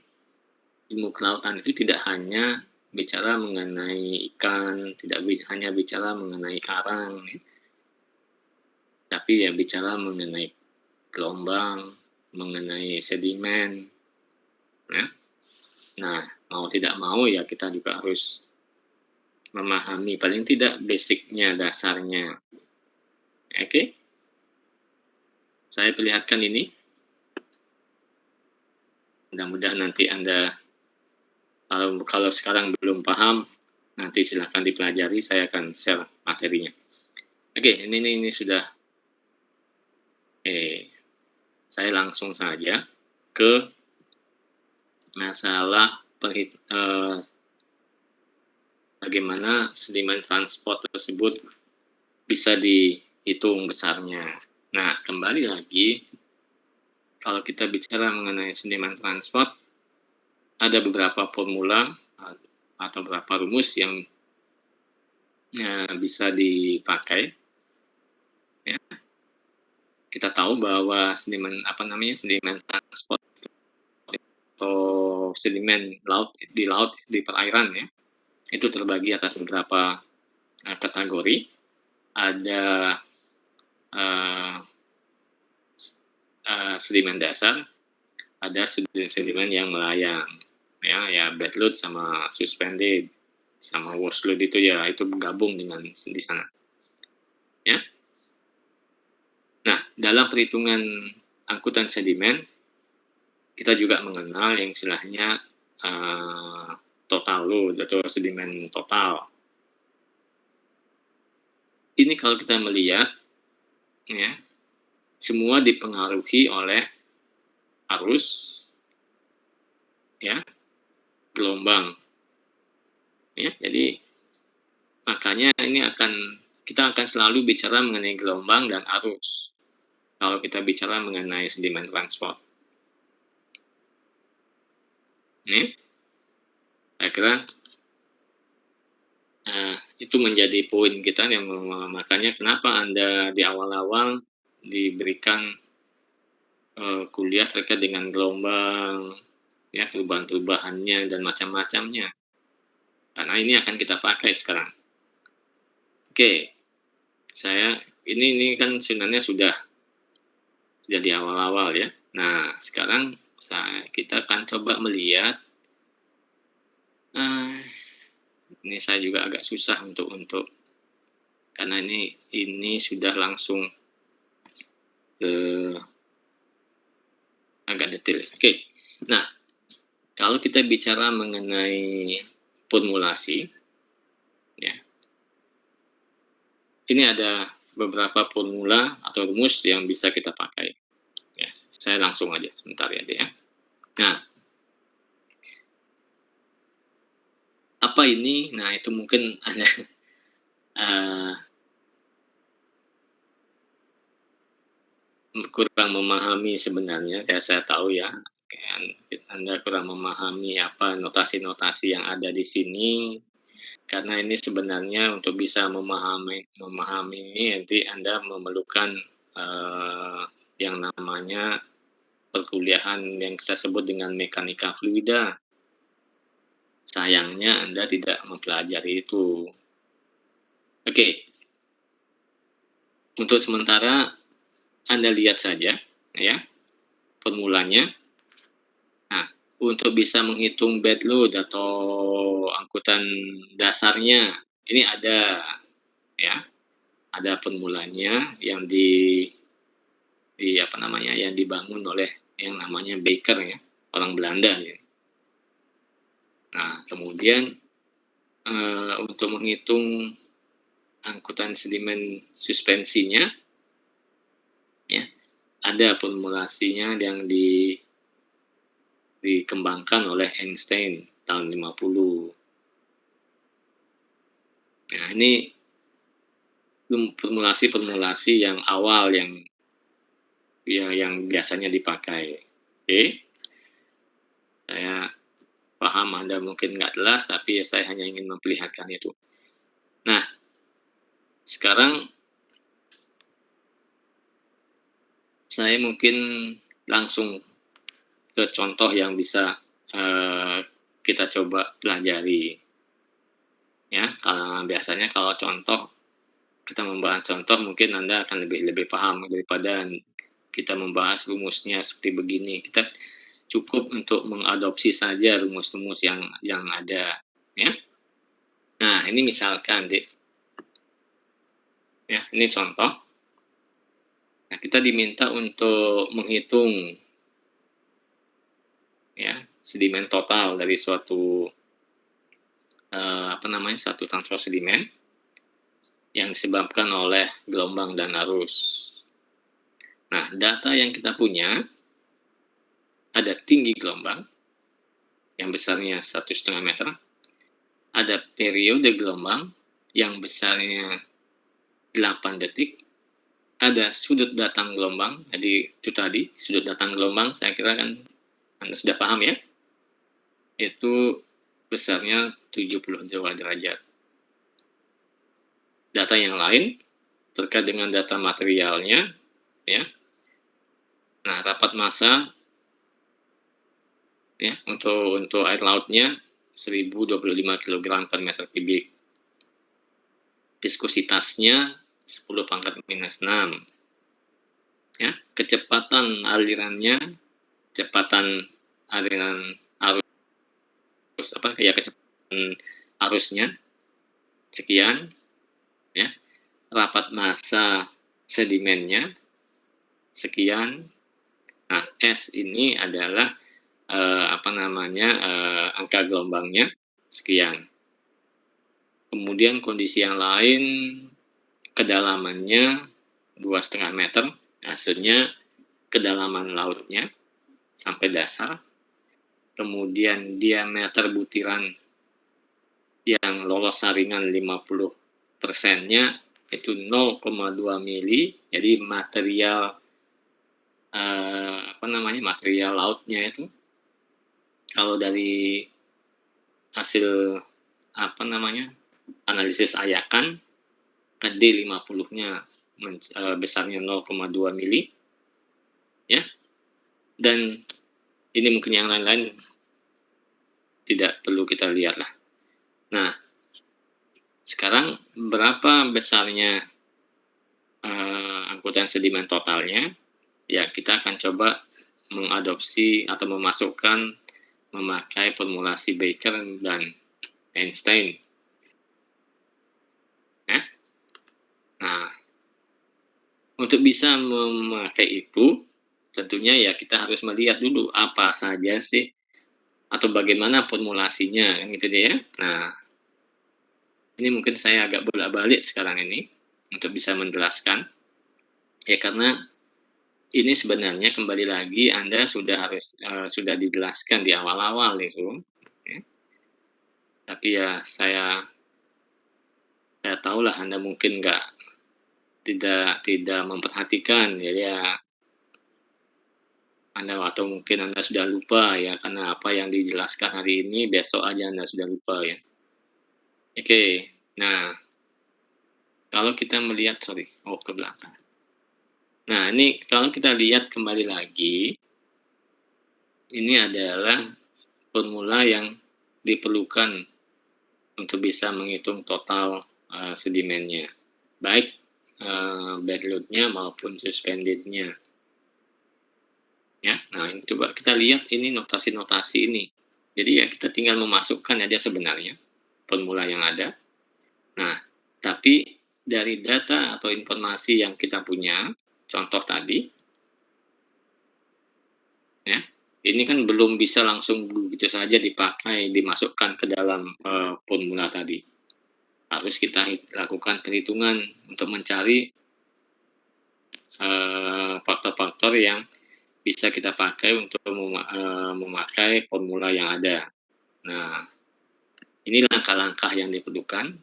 itu tidak hanya bicara mengenai ikan, tidak hanya bicara mengenai karang, ya, tapi ya bicara mengenai gelombang, mengenai sedimen, ya. Nah, mau tidak mau ya kita juga harus memahami paling tidak basicnya, dasarnya. Oke? Saya perlihatkan ini. Mudah-mudahan nanti Anda kalau sekarang belum paham, nanti silahkan dipelajari, saya akan share materinya. Oke, ini sudah. Saya langsung saja ke masalah bagaimana sedimen transport tersebut bisa dihitung besarnya. Nah, kembali lagi, kalau kita bicara mengenai sedimen transport, ada beberapa formula atau beberapa rumus yang bisa dipakai. Ya. Kita tahu bahwa sedimen transport atau sedimen laut di perairan ya, itu terbagi atas beberapa kategori. Ada sedimen dasar, ada sedimen yang melayang, ya bedload sama suspended sama washload itu ya itu gabung dengan di sana, ya. Nah, dalam perhitungan angkutan sedimen kita juga mengenal yang istilahnya total load atau sedimen total. Ini kalau kita melihat, ya, semua dipengaruhi oleh arus, ya, gelombang, ya. Jadi makanya kita akan selalu bicara mengenai gelombang dan arus kalau kita bicara mengenai sedimen transport. Ini, saya kira itu menjadi poin kita yang makanya kenapa Anda di awal-awal diberikan kuliah terkait dengan gelombang, ya perubahan-perubahannya dan macam-macamnya. Karena ini akan kita pakai sekarang. Oke, ini kan sebenarnya sudah di awal-awal ya. Nah, sekarang kita akan coba melihat, eee, ini saya juga agak susah untuk karena ini sudah langsung ke agak detail. Oke. Nah, kalau kita bicara mengenai formulasi, ya, ini ada beberapa formula atau rumus yang bisa kita pakai. Ya, saya langsung aja sebentar ya, Dek, ya. Nah, apa ini? Nah, itu mungkin Anda, eee, kurang memahami sebenarnya, ya saya tahu ya, kan Anda kurang memahami apa notasi-notasi yang ada di sini, karena ini sebenarnya untuk bisa memahami ini nanti Anda memerlukan, yang namanya perkuliahan yang kita sebut dengan mekanika fluida. Sayangnya Anda tidak mempelajari itu. Oke, untuk sementara Anda lihat saja ya formulanya. Nah, untuk bisa menghitung bed load atau angkutan dasarnya, ini ada ya, ada formulanya yang apa namanya, yang dibangun oleh yang namanya Baker ya, orang Belanda ya. Nah, kemudian, untuk menghitung angkutan sedimen suspensinya ya, ada formulasinya yang dikembangkan oleh Einstein tahun 50. Nah, ini formulasi-formulasi yang awal yang biasanya dipakai. Oke, saya paham Anda mungkin nggak jelas, tapi saya hanya ingin memperlihatkan itu. Nah, sekarang saya mungkin langsung ke contoh yang bisa, kita coba pelajari, ya. Biasanya kalau kita membahas contoh mungkin Anda akan lebih lebih paham daripada kita membahas rumusnya seperti begini. Kita cukup untuk mengadopsi saja rumus-rumus yang ada, ya. Nah, ini misalkan, Dik, ya, ini contoh. Nah, kita diminta untuk menghitung ya, sedimen total dari suatu, apa namanya, satu transfer sedimen yang disebabkan oleh gelombang dan arus. Nah, data yang kita punya ada tinggi gelombang yang besarnya 1,5 meter, ada periode gelombang yang besarnya 8 detik, ada sudut datang gelombang. Jadi itu tadi sudut datang gelombang, saya kira kan Anda sudah paham ya, itu besarnya 72 derajat. Data yang lain terkait dengan data materialnya ya. Nah, rapat massa ya untuk air lautnya 1025 kg per meter kubik. Viskositasnya 10 pangkat minus 6. Ya, kecepatan aliran arus apa ya, kecepatan arusnya sekian ya. Rapat massa sedimennya sekian. Nah, S ini adalah apa namanya, angka gelombangnya sekian. Kemudian kondisi yang lain, kedalamannya 2,5 meter, maksudnya kedalaman lautnya sampai dasar. Kemudian diameter butiran yang lolos saringan 50%-nya itu 0,2 mili. Jadi material apa namanya, material lautnya itu kalau dari hasil apa namanya, analisis ayakan D50-nya besarnya 0,2 mili ya. Dan ini mungkin yang lain-lain tidak perlu kita lihat lah. Nah, sekarang berapa besarnya angkutan sedimen totalnya? Ya, kita akan coba mengadopsi atau memakai formulasi Baker dan Einstein. Ya. Nah, untuk bisa memakai itu, tentunya ya kita harus melihat dulu apa saja sih atau bagaimana formulasinya, kan gitu deh ya. Nah, ini mungkin saya agak bolak-balik sekarang ini untuk bisa menjelaskan. Ya karena ini sebenarnya kembali lagi Anda sudah dijelaskan di awal-awal itu, ya. Tapi ya saya tahulah Anda mungkin tidak memperhatikan, jadi ya Anda atau mungkin Anda sudah lupa ya, karena apa yang dijelaskan hari ini, besok aja Anda sudah lupa ya. Oke, nah kalau kita melihat ke belakang. Nah ini kalau kita lihat kembali lagi, ini adalah formula yang diperlukan untuk bisa menghitung total sedimennya, baik bed load-nya maupun suspended-nya. Ya, nah ini coba kita lihat ini notasi-notasi ini. Jadi ya kita tinggal memasukkan aja sebenarnya formula yang ada. Nah, tapi dari data atau informasi yang kita punya, contoh tadi, ya, ini kan belum bisa langsung begitu saja dimasukkan ke dalam formula tadi. Harus kita lakukan perhitungan untuk mencari faktor-faktor yang bisa kita pakai untuk memakai formula yang ada. Nah, ini langkah-langkah yang diperlukan.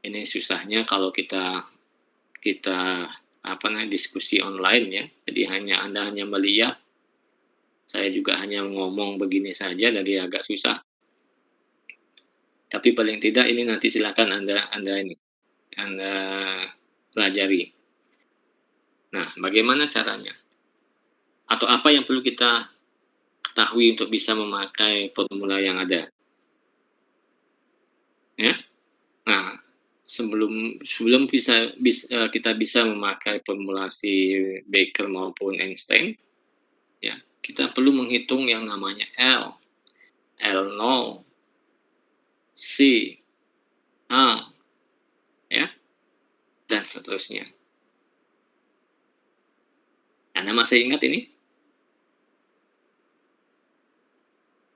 Ini susahnya kalau kita diskusi online ya. Jadi Anda hanya melihat, saya juga hanya ngomong begini saja, jadi agak susah. Tapi paling tidak ini nanti silakan Anda pelajari. Nah, bagaimana caranya? Atau apa yang perlu kita ketahui untuk bisa memakai formula yang ada? Ya. Nah, sebelum kita bisa memakai formulasi Baker maupun Einstein, ya, kita perlu menghitung yang namanya L0, C, H, ya, dan seterusnya. Anda masih ingat ini?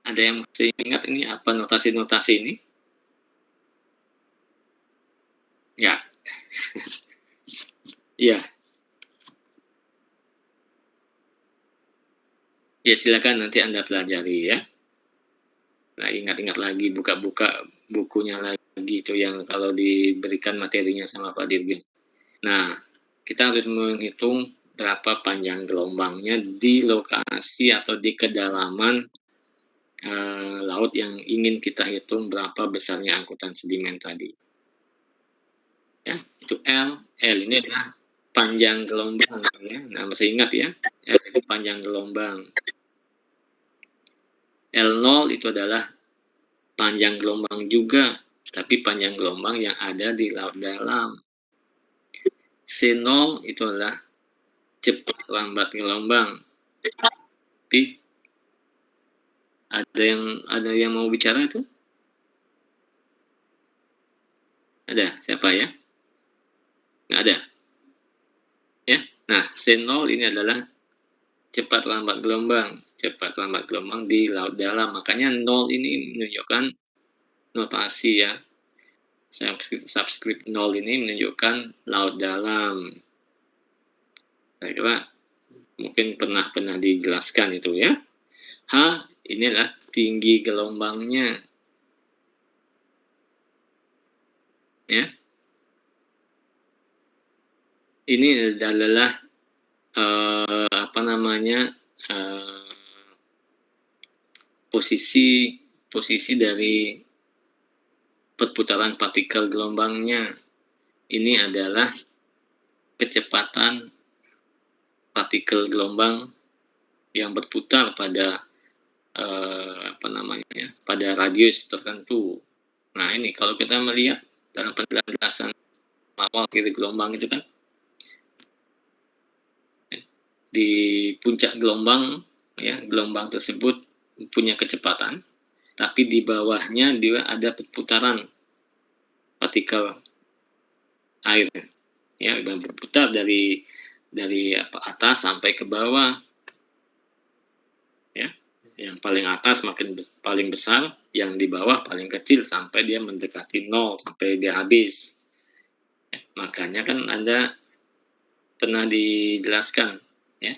Ada yang masih ingat ini apa notasi-notasi ini? Ya. Ya. Ya, silakan nanti Anda pelajari ya. Nah, ingat-ingat lagi, buka-buka bukunya lagi itu yang kalau diberikan materinya sama Pak Dirjen. Nah, kita harus menghitung berapa panjang gelombangnya di lokasi atau di kedalaman laut yang ingin kita hitung berapa besarnya angkutan sedimen tadi. Ya, itu L. L ini adalah panjang gelombang ya. Nah, masih ingat ya? L itu panjang gelombang. L0 itu adalah panjang gelombang juga, tapi panjang gelombang yang ada di laut dalam. C0 itu adalah cepat lambat gelombang. Tapi ada yang mau bicara itu? Ada? Siapa ya? Nggak ada? Ya. Nah, C0 ini adalah cepat lambat gelombang. Cepat lambat gelombang di laut dalam. Makanya 0 ini menunjukkan notasi ya. Subscript 0 ini menunjukkan laut dalam. Saya kira mungkin pernah dijelaskan itu ya. H ini adalah tinggi gelombangnya. Ya. Ini adalah posisi dari perputaran partikel gelombangnya. Ini adalah kecepatan partikel gelombang yang berputar pada pada radius tertentu. Nah, ini kalau kita melihat dalam penjelasan awal kiri gelombang itu kan di puncak gelombang, ya, gelombang tersebut punya kecepatan, tapi di bawahnya dia ada perputaran partikel air, ya, dan berputar dari atas sampai ke bawah, ya. Yang paling atas paling besar, yang di bawah paling kecil sampai dia mendekati nol, sampai dia habis. Makanya kan Anda pernah dijelaskan, ya,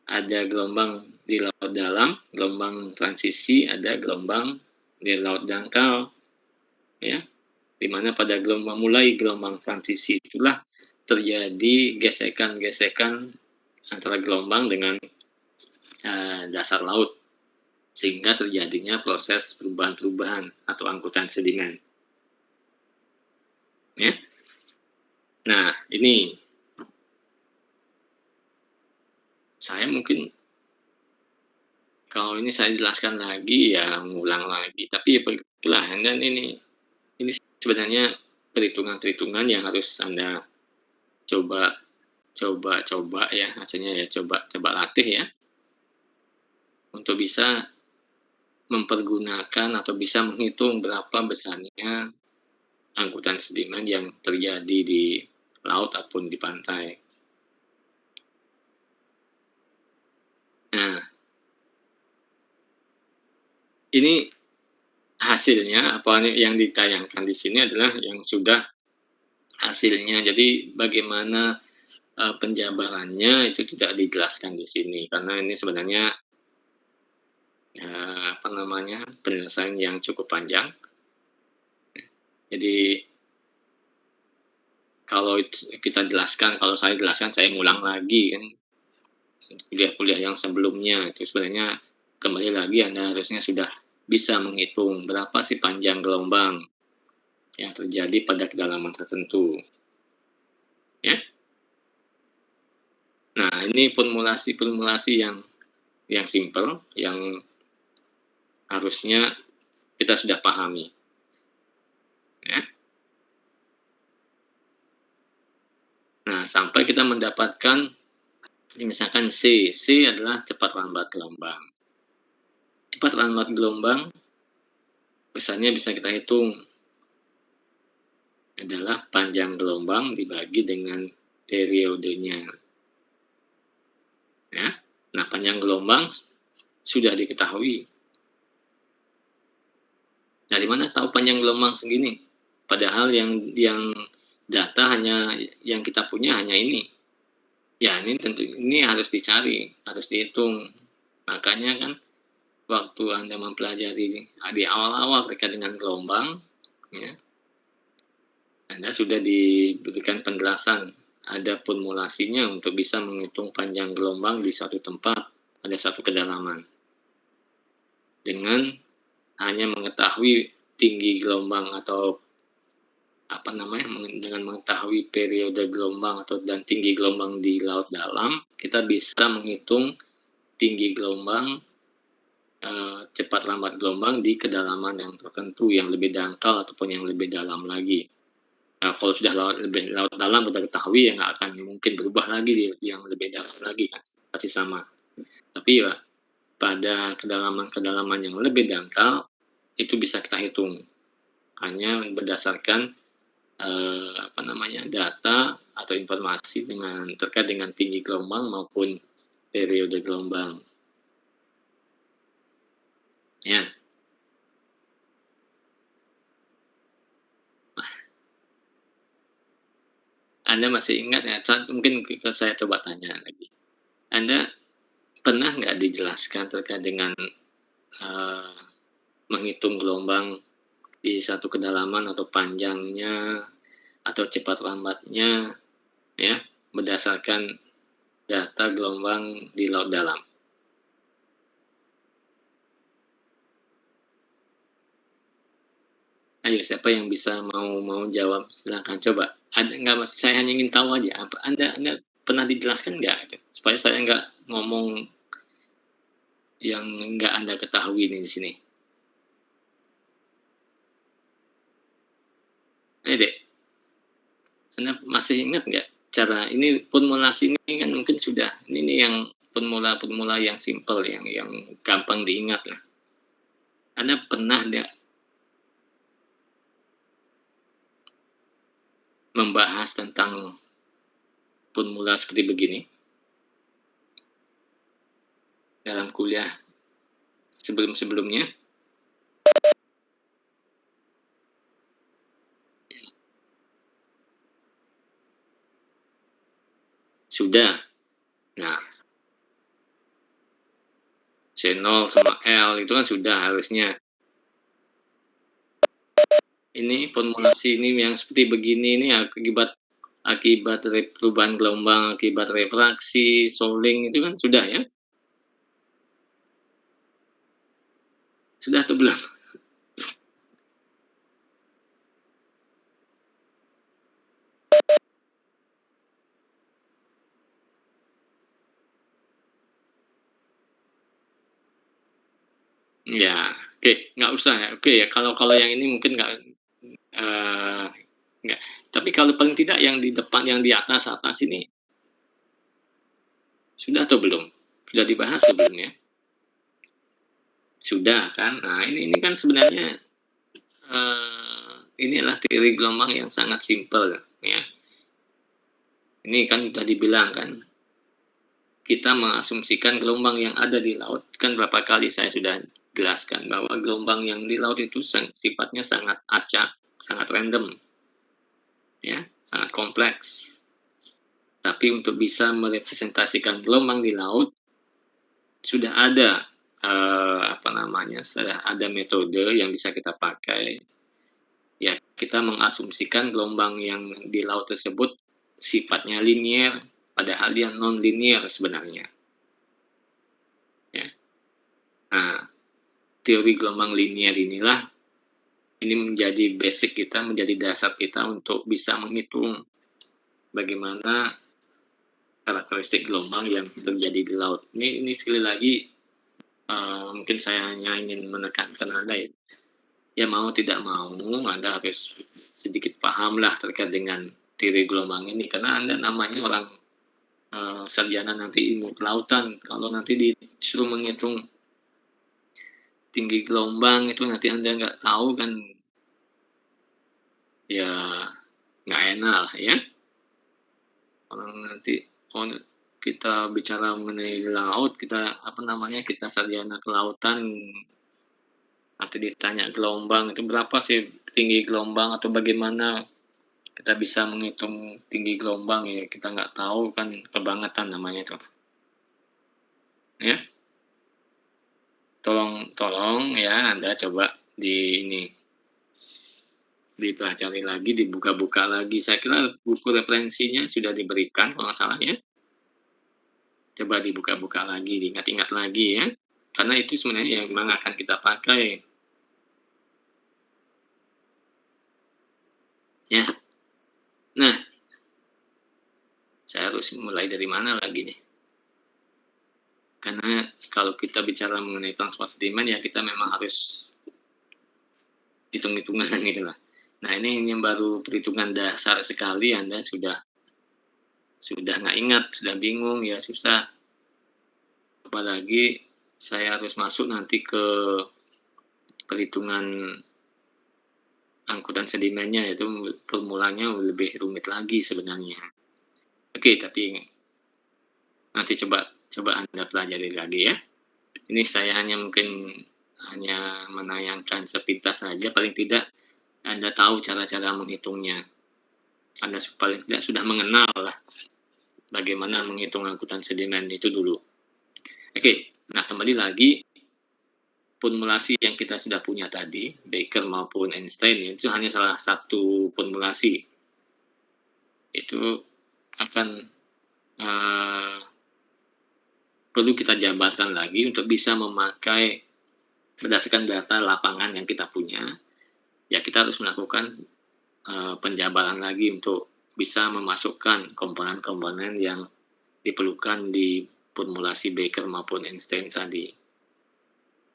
ada gelombang di laut dalam, gelombang transisi, ada gelombang di laut dangkal, ya, di mana pada gelombang transisi itulah terjadi gesekan-gesekan antara gelombang dengan dasar laut, sehingga terjadinya proses perubahan-perubahan atau angkutan sedimen. Ya. Nah, ini saya mungkin kalau ini saya jelaskan lagi ya ngulang lagi, tapi ya begitulah. Dan ini sebenarnya perhitungan-perhitungan yang harus Anda coba ya, hasilnya ya coba latih ya, untuk bisa mempergunakan atau bisa menghitung berapa besarnya angkutan sedimen yang terjadi di laut ataupun di pantai. Nah, ini hasilnya apa yang ditayangkan di sini adalah yang sudah hasilnya. Jadi bagaimana penjabarannya itu tidak dijelaskan di sini karena ini sebenarnya penyelesaian yang cukup panjang. Jadi kalau saya jelaskan saya ngulang lagi kan kuliah-kuliah yang sebelumnya itu sebenarnya kembali lagi Anda harusnya sudah bisa menghitung berapa sih panjang gelombang yang terjadi pada kedalaman tertentu. Ya. Nah, ini formulasi yang simple yang harusnya kita sudah pahami. Ya. Nah, sampai kita mendapatkan misalkan C adalah cepat lambat gelombang. Cepat lambat gelombang besarnya bisa kita hitung adalah panjang gelombang dibagi dengan periodenya. Ya. Nah, panjang gelombang sudah diketahui. Dari mana tahu panjang gelombang segini? Padahal yang data hanya yang kita punya hanya ini. Ya, ini harus dicari, harus dihitung. Makanya kan waktu Anda mempelajari di awal-awal terkait dengan gelombang, ya, Anda sudah diberikan penjelasan, ada formulasinya untuk bisa menghitung panjang gelombang di suatu tempat, ada satu kedalaman. Dengan hanya mengetahui tinggi gelombang atau dengan mengetahui periode gelombang dan tinggi gelombang di laut dalam, kita bisa menghitung tinggi gelombang, cepat lambat gelombang di kedalaman yang tertentu, yang lebih dangkal ataupun yang lebih dalam lagi. Nah, kalau sudah laut dalam kita ketahui ya nggak akan mungkin berubah lagi yang lebih dalam lagi kan, pasti sama. Tapi ya pada kedalaman yang lebih dangkal itu bisa kita hitung hanya berdasarkan data atau informasi terkait dengan tinggi gelombang maupun periode gelombang. Ya. Anda masih ingat ya? Mungkin saya coba tanya lagi. Anda pernah nggak dijelaskan terkait dengan menghitung gelombang di satu kedalaman atau panjangnya atau cepat lambatnya, ya, berdasarkan data gelombang di laut dalam? Ayo, siapa yang bisa mau jawab? Silakan coba. Ada nggak? Saya hanya ingin tahu aja. Apa Anda pernah dijelaskan nggak? Gitu? Supaya saya nggak ngomong yang nggak Anda ketahui nih di sini. Ayo dek, Anda masih ingat nggak cara ini formulasi ini kan mungkin sudah ini yang formula-formula yang simpel yang gampang diingat lah. Anda pernah nggak membahas tentang formula seperti begini dalam kuliah sebelum-sebelumnya? Sudah. Nah, C0 sama L itu kan sudah harusnya. Ini formulasi ini yang seperti begini ini akibat perubahan gelombang, akibat refraksi, Solling itu kan sudah ya? Sudah atau belum? Ya, oke, nggak usah ya. Oke ya, kalau yang ini mungkin eh, nggak. Tapi kalau paling tidak yang di depan, yang di atas ini sudah atau belum? Sudah dibahas sebelumnya? Sudah kan? Nah ini kan sebenarnya ini adalah teori gelombang yang sangat simpel ya. Ini kan sudah dibilang kan, kita mengasumsikan gelombang yang ada di laut, kan berapa kali saya sudah jelaskan bahwa gelombang yang di laut itu sifatnya sangat acak, sangat random, ya, sangat kompleks. Tapi untuk bisa merepresentasikan gelombang di laut, sudah ada sudah ada metode yang bisa kita pakai. Ya, kita mengasumsikan gelombang yang di laut tersebut sifatnya linier, padahal dia non linier sebenarnya. Ya. Nah, teori gelombang linier inilah ini menjadi basic kita, menjadi dasar kita untuk bisa menghitung bagaimana karakteristik gelombang yang terjadi di laut. Ini sekali lagi mungkin saya hanya ingin menekankan Anda ya. Ya mau tidak mau Anda harus sedikit pahamlah terkait dengan teori gelombang ini karena Anda namanya orang sarjana nanti ilmu kelautan. Kalau nanti disuruh menghitung tinggi gelombang itu nanti Anda nggak tahu kan ya nggak enak lah ya. Kalau nanti kita bicara mengenai laut, kita kita sarjana kelautan, nanti ditanya gelombang itu berapa sih tinggi gelombang atau bagaimana kita bisa menghitung tinggi gelombang ya kita nggak tahu kan kebangetan namanya itu ya tolong ya Anda coba dipelajari lagi, dibuka-buka lagi. Saya kira buku referensinya sudah diberikan kalau nggak salah ya. Coba dibuka-buka lagi, diingat-ingat lagi ya. Karena itu sebenarnya yang memang akan kita pakai. Ya. Nah, saya harus mulai dari mana lagi nih? Karena kalau kita bicara mengenai transport sedimen ya kita memang harus hitung-hitungan gitu lah. Nah ini yang baru perhitungan dasar sekali Anda sudah nggak ingat, sudah bingung ya susah. Apalagi saya harus masuk nanti ke perhitungan angkutan sedimennya itu formulanya lebih rumit lagi sebenarnya. Oke, tapi nanti coba Anda pelajari lagi ya. Ini saya mungkin hanya menayangkan sepintas saja, paling tidak Anda tahu cara-cara menghitungnya. Anda paling tidak sudah mengenal lah bagaimana menghitung angkutan sedimen itu dulu. Oke, nah kembali lagi formulasi yang kita sudah punya tadi, Baker maupun Einstein itu hanya salah satu formulasi. Itu akan perlu kita jabarkan lagi untuk bisa memakai berdasarkan data lapangan yang kita punya. Ya kita harus melakukan penjabaran lagi untuk bisa memasukkan komponen-komponen yang diperlukan di formulasi Baker maupun Einstein tadi.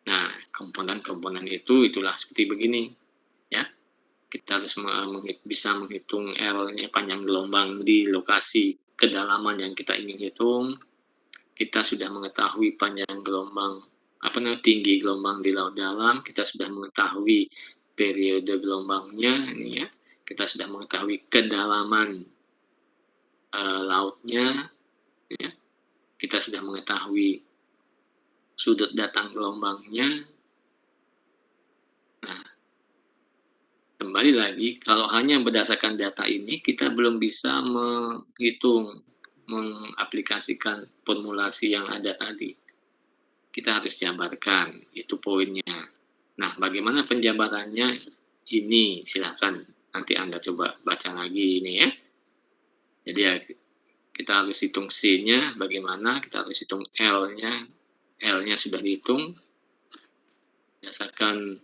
Nah, komponen-komponen itulah seperti begini, ya. Kita kita harus bisa menghitung L-nya panjang gelombang di lokasi kedalaman yang kita ingin hitung. Kita sudah mengetahui panjang gelombang, tinggi gelombang di laut dalam, kita sudah mengetahui periode gelombangnya ini ya. Kita sudah mengetahui kedalaman lautnya ya. Kita sudah mengetahui sudut datang gelombangnya. Nah, kembali lagi, kalau hanya berdasarkan data ini, kita belum bisa mengaplikasikan formulasi yang ada tadi. Kita harus jabarkan, itu poinnya. Nah, bagaimana penjabarannya? Ini silakan nanti Anda coba baca lagi ini ya. Jadi ya, kita harus hitung C-nya bagaimana, kita harus hitung L-nya. L-nya sudah dihitung berdasarkan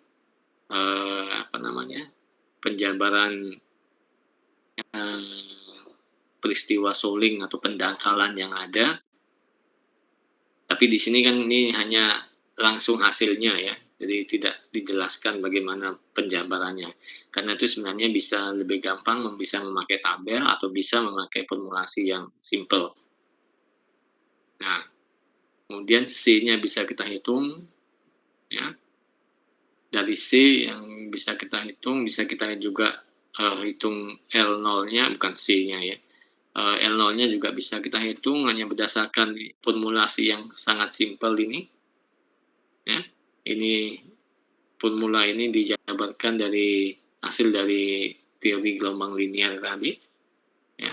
penjabaran peristiwa shoaling atau pendangkalan yang ada. Tapi di sini kan ini hanya langsung hasilnya ya, jadi tidak dijelaskan bagaimana penjabarannya. Karena itu sebenarnya bisa lebih gampang bisa memakai tabel atau bisa memakai formulasi yang simple. Nah, kemudian C-nya bisa kita hitung ya. Dari C yang bisa kita hitung, bisa kita juga hitung L0-nya, bukan C-nya ya. L0-nya juga bisa kita hitung hanya berdasarkan formulasi yang sangat simpel ini. Ya, ini formula ini dijabarkan dari hasil dari teori gelombang linear tadi. Ya.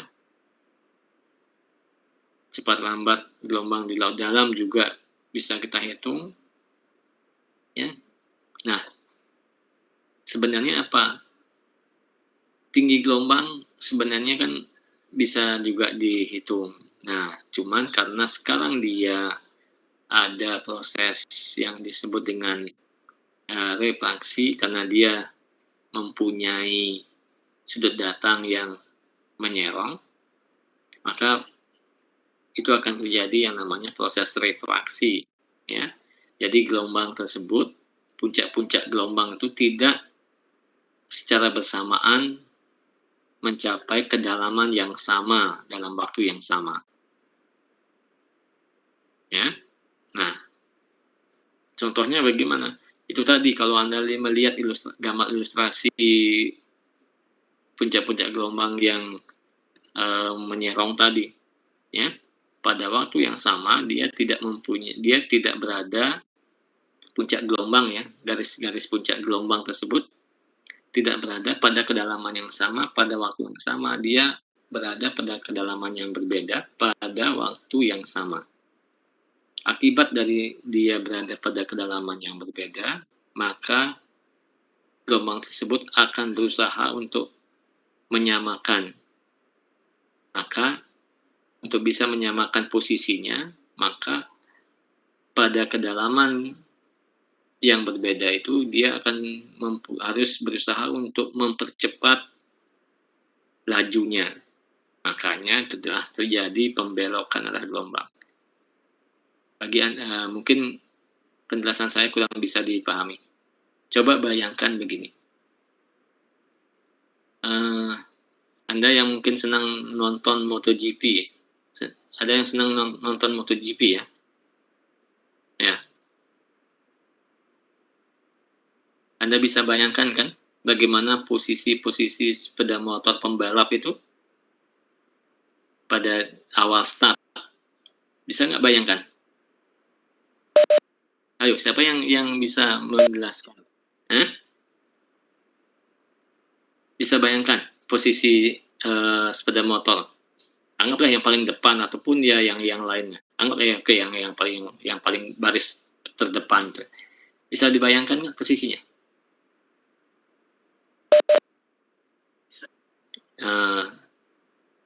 Cepat lambat gelombang di laut dalam juga bisa kita hitung. Ya. Nah, sebenarnya apa? Tinggi gelombang sebenarnya kan bisa juga dihitung. Nah, cuman karena sekarang dia ada proses yang disebut dengan refraksi, karena dia mempunyai sudut datang yang menyerong, maka itu akan terjadi yang namanya proses refraksi ya. Jadi gelombang tersebut, puncak-puncak gelombang itu tidak secara bersamaan mencapai kedalaman yang sama dalam waktu yang sama. Ya. Nah, contohnya bagaimana? Itu tadi kalau Anda melihat gambar ilustrasi puncak-puncak gelombang yang menyerong tadi, ya. Pada waktu yang sama dia tidak berada puncak gelombang ya, garis-garis puncak gelombang tersebut tidak berada pada kedalaman yang sama pada waktu yang sama, dia berada pada kedalaman yang berbeda pada waktu yang sama. Akibat dari dia berada pada kedalaman yang berbeda, maka gelombang tersebut akan berusaha untuk menyamakan. Maka untuk bisa menyamakan posisinya, maka pada kedalaman yang berbeda itu dia akan harus berusaha untuk mempercepat lajunya. Makanya telah terjadi pembelokan arah gelombang. Bagi mungkin penjelasan saya kurang bisa dipahami. Coba bayangkan begini. Anda yang mungkin senang nonton MotoGP, ada yang senang nonton MotoGP ya? Ya. Anda bisa bayangkan kan bagaimana posisi-posisi sepeda motor pembalap itu pada awal start. Bisa nggak bayangkan? Ayo, siapa yang bisa menjelaskan? Bisa bayangkan posisi sepeda motor. Anggaplah yang paling depan ataupun ya yang lainnya. Anggaplah ya oke yang paling baris terdepan. Bisa dibayangkan nggak posisinya?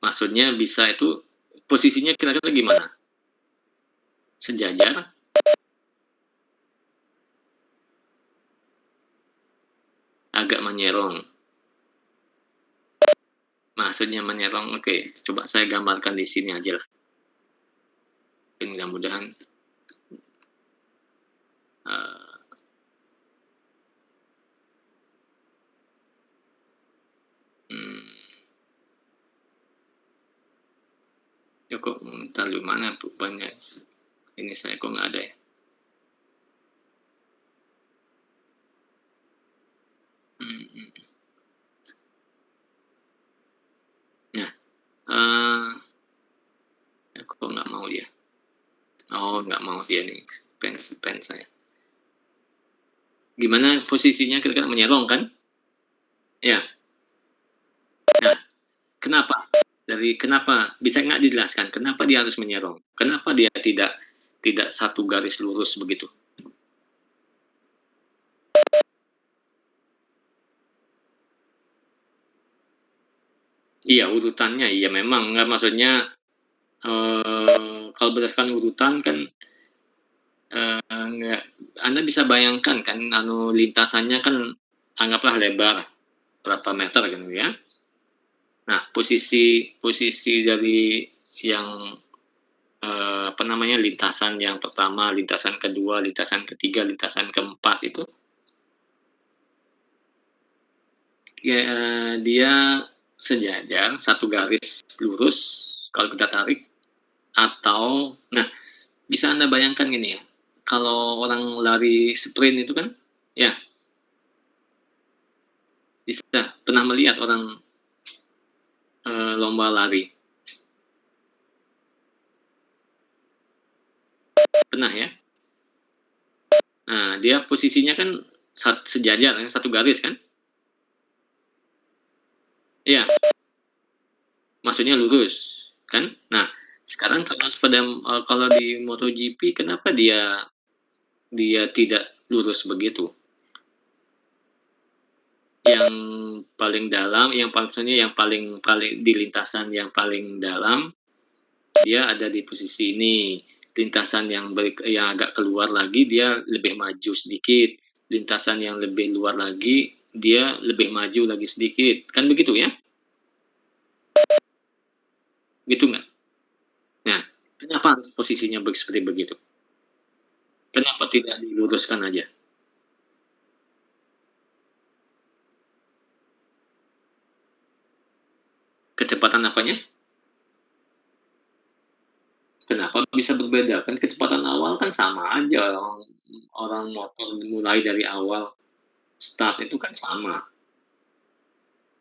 Maksudnya bisa itu posisinya kira-kira gimana? Sejajar? Agak menyerong. Maksudnya menyerong, oke. Coba saya gambarkan di sini aja lah. Mudah-mudahan Ya kok taruh mana banyak ini saya kok nggak ada ya? Mhm. Nah, kok nggak mau dia? Oh, nggak mau dia nih, pen saya. Gimana posisinya kira-kira menyerong kan? Ya. Nah, kenapa? Kenapa bisa nggak dijelaskan kenapa dia harus menyerong? Kenapa dia tidak tidak satu garis lurus begitu? Iya, urutannya iya memang, nggak maksudnya, kalau berdasarkan urutan kan, nggak Anda bisa bayangkan kan lintasannya kan anggaplah lebar berapa meter gitu ya. Nah, posisi posisi dari yang, apa namanya, lintasan yang pertama, lintasan kedua, lintasan ketiga, lintasan keempat itu, ya, dia sejajar, satu garis lurus kalau kita tarik atau nah, bisa Anda bayangkan gini ya, kalau orang lari sprint itu kan ya, bisa pernah melihat orang, lomba lari, pernah ya? Nah, dia posisinya kan sejajar kan, satu garis kan? Iya, maksudnya lurus, kan? Nah, sekarang kalau kalau di MotoGP kenapa dia dia tidak lurus begitu? Yang paling dalam, yang paling paling di lintasan yang paling dalam, dia ada di posisi ini. Lintasan yang agak keluar lagi, dia lebih maju sedikit. Lintasan yang lebih luar lagi, dia lebih maju lagi sedikit. Kan begitu ya? Gitu nggak? Nah, kenapa harus posisinya seperti begitu? Kenapa tidak diluruskan aja? Kecepatan apanya? Kenapa bisa berbeda? Kan kecepatan awal kan sama aja, orang orang motor mulai dari awal start itu kan sama.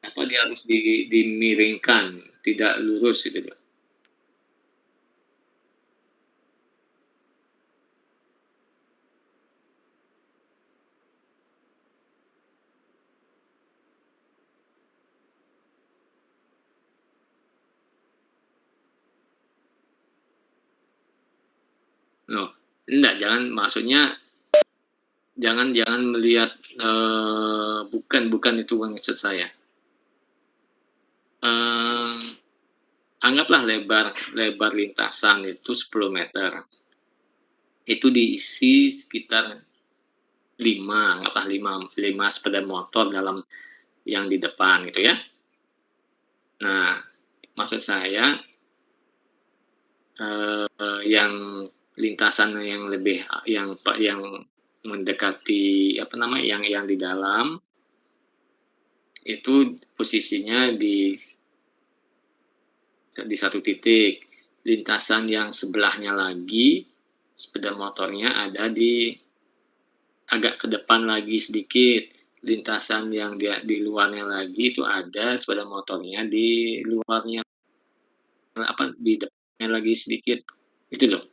Kenapa dia harus dimiringkan, tidak lurus gitu loh. Loh, enggak, jangan maksudnya jangan jangan melihat, bukan bukan itu maksud saya. Eee, Anggaplah lebar lebar lintasan itu 10 meter, itu diisi sekitar 5, anggaplah 5 sepeda motor dalam yang di depan gitu ya. Nah, maksud saya, yang lintasan yang lebih yang mendekati apa namanya, yang di dalam, itu posisinya di satu titik. Lintasan yang sebelahnya lagi, sepeda motornya ada agak ke depan lagi sedikit. Lintasan yang di luarnya lagi itu ada sepeda motornya di luarnya, apa, di depannya lagi sedikit, itu loh.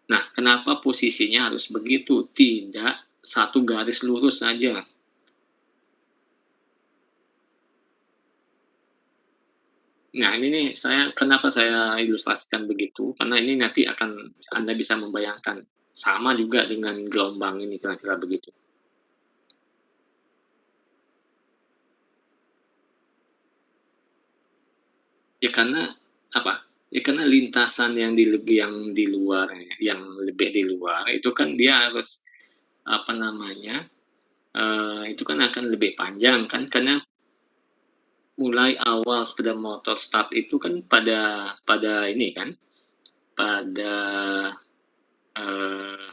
Nah, kenapa posisinya harus begitu? Tidak satu garis lurus saja. Nah, ini nih kenapa saya ilustrasikan begitu, karena ini nanti akan Anda bisa membayangkan, sama juga dengan gelombang ini kira-kira begitu. Ya karena apa, ya karena lintasan yang di luar yang lebih di luar itu kan dia harus, apa namanya, itu kan akan lebih panjang kan, karena mulai awal sepeda motor start itu kan pada pada ini kan, pada, eee,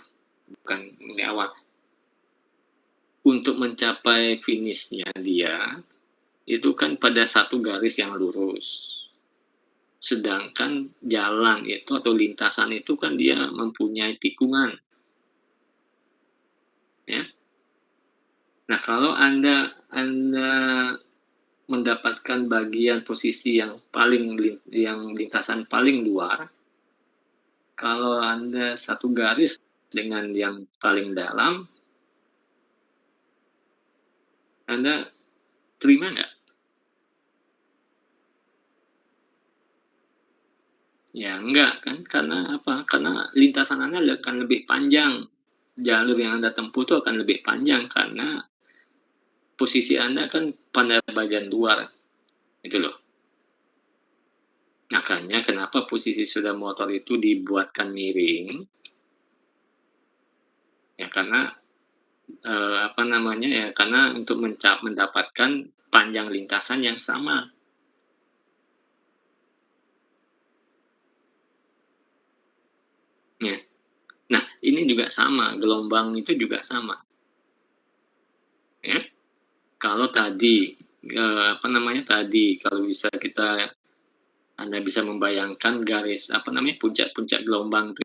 bukan ini awal, untuk mencapai finishnya dia, itu kan pada satu garis yang lurus. Sedangkan jalan itu atau lintasan itu kan dia mempunyai tikungan, ya. Nah, kalau Anda mendapatkan bagian posisi yang lintasan paling luar, kalau Anda satu garis dengan yang paling dalam, Anda terima nggak? Ya enggak kan, karena apa? Karena lintasan Anda akan lebih panjang, jalur yang Anda tempuh itu akan lebih panjang karena posisi Anda kan pada bagian luar, itu loh. Makanya kenapa posisi sepeda motor itu dibuatkan miring, ya karena, apa namanya ya, karena untuk mendapatkan panjang lintasan yang sama, ya. Nah, ini juga sama, gelombang itu juga sama, ya. Kalau tadi, apa namanya tadi, kalau bisa Anda bisa membayangkan garis, apa namanya, puncak-puncak gelombang itu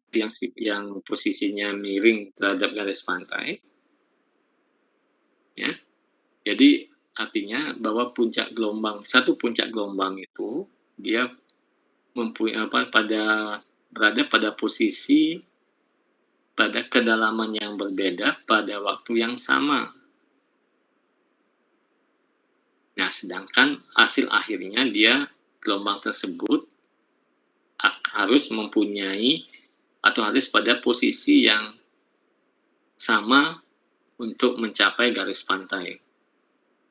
yang posisinya miring terhadap garis pantai, ya. Jadi artinya bahwa satu puncak gelombang itu dia mempunyai apa, berada pada posisi pada kedalaman yang berbeda pada waktu yang sama. Nah, sedangkan hasil akhirnya gelombang tersebut harus mempunyai atau harus pada posisi yang sama untuk mencapai garis pantai.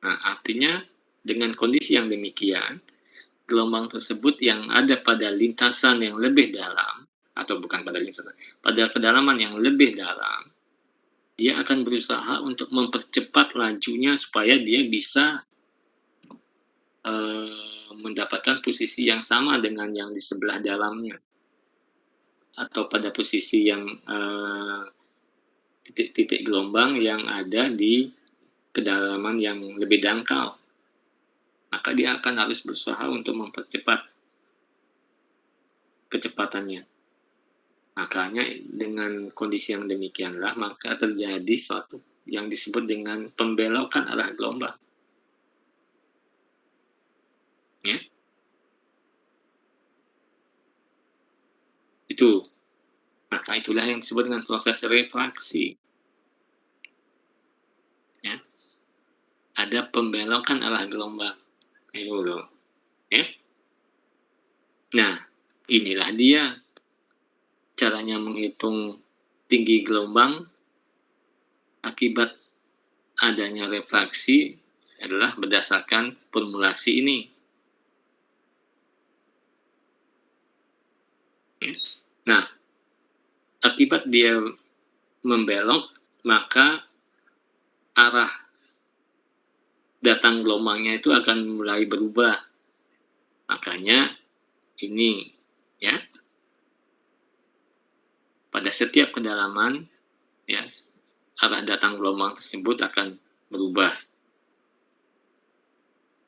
Nah, artinya dengan kondisi yang demikian, gelombang tersebut yang ada pada lintasan yang lebih dalam, atau bukan pada lintasan, pada kedalaman yang lebih dalam, dia akan berusaha untuk mempercepat lajunya supaya dia bisa mendapatkan posisi yang sama dengan yang di sebelah dalamnya, atau pada posisi yang titik-titik gelombang yang ada di kedalaman yang lebih dangkal. Maka dia akan harus berusaha untuk mempercepat kecepatannya. Makanya dengan kondisi yang demikianlah maka terjadi suatu yang disebut dengan pembelokan arah gelombang. Ya, itu. Maka itulah yang disebut dengan proses refraksi. Ya, ada pembelokan arah gelombang. Itu loh. Ya. Nah, inilah dia caranya menghitung tinggi gelombang akibat adanya refraksi adalah berdasarkan formulasi ini. Ya. Nah, akibat dia membelok, maka arah datang gelombangnya itu akan mulai berubah. Makanya ini, ya, pada setiap kedalaman, ya, arah datang gelombang tersebut akan berubah.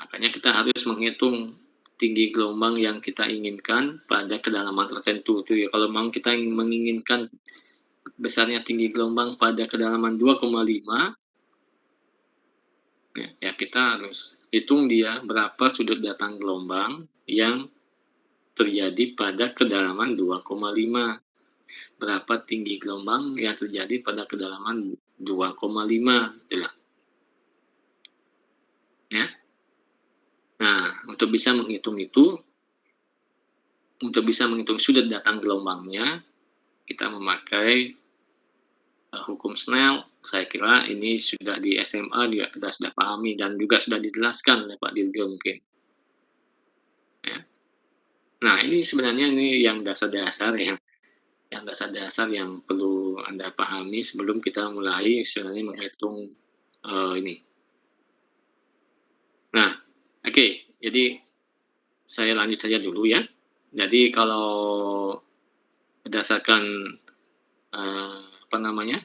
Makanya kita harus menghitung tinggi gelombang yang kita inginkan pada kedalaman tertentu. Itu ya, kalau mau kita menginginkan besarnya tinggi gelombang pada kedalaman 2,5, ya kita harus hitung dia berapa sudut datang gelombang yang terjadi pada kedalaman 2,5. Berapa tinggi gelombang yang terjadi pada kedalaman 2,5, gitu lah. Ya. Nah, untuk bisa menghitung sudut datang gelombangnya, kita memakai hukum Snell. Saya kira ini sudah di SMA juga kita sudah pahami dan juga sudah dijelaskan oleh Pak Dirgo mungkin. Ya. Nah, ini sebenarnya yang dasar-dasar yang perlu Anda pahami sebelum kita mulai sebenarnya menghitung ini. Nah, oke, jadi saya lanjut saja dulu ya. Jadi kalau berdasarkan apa namanya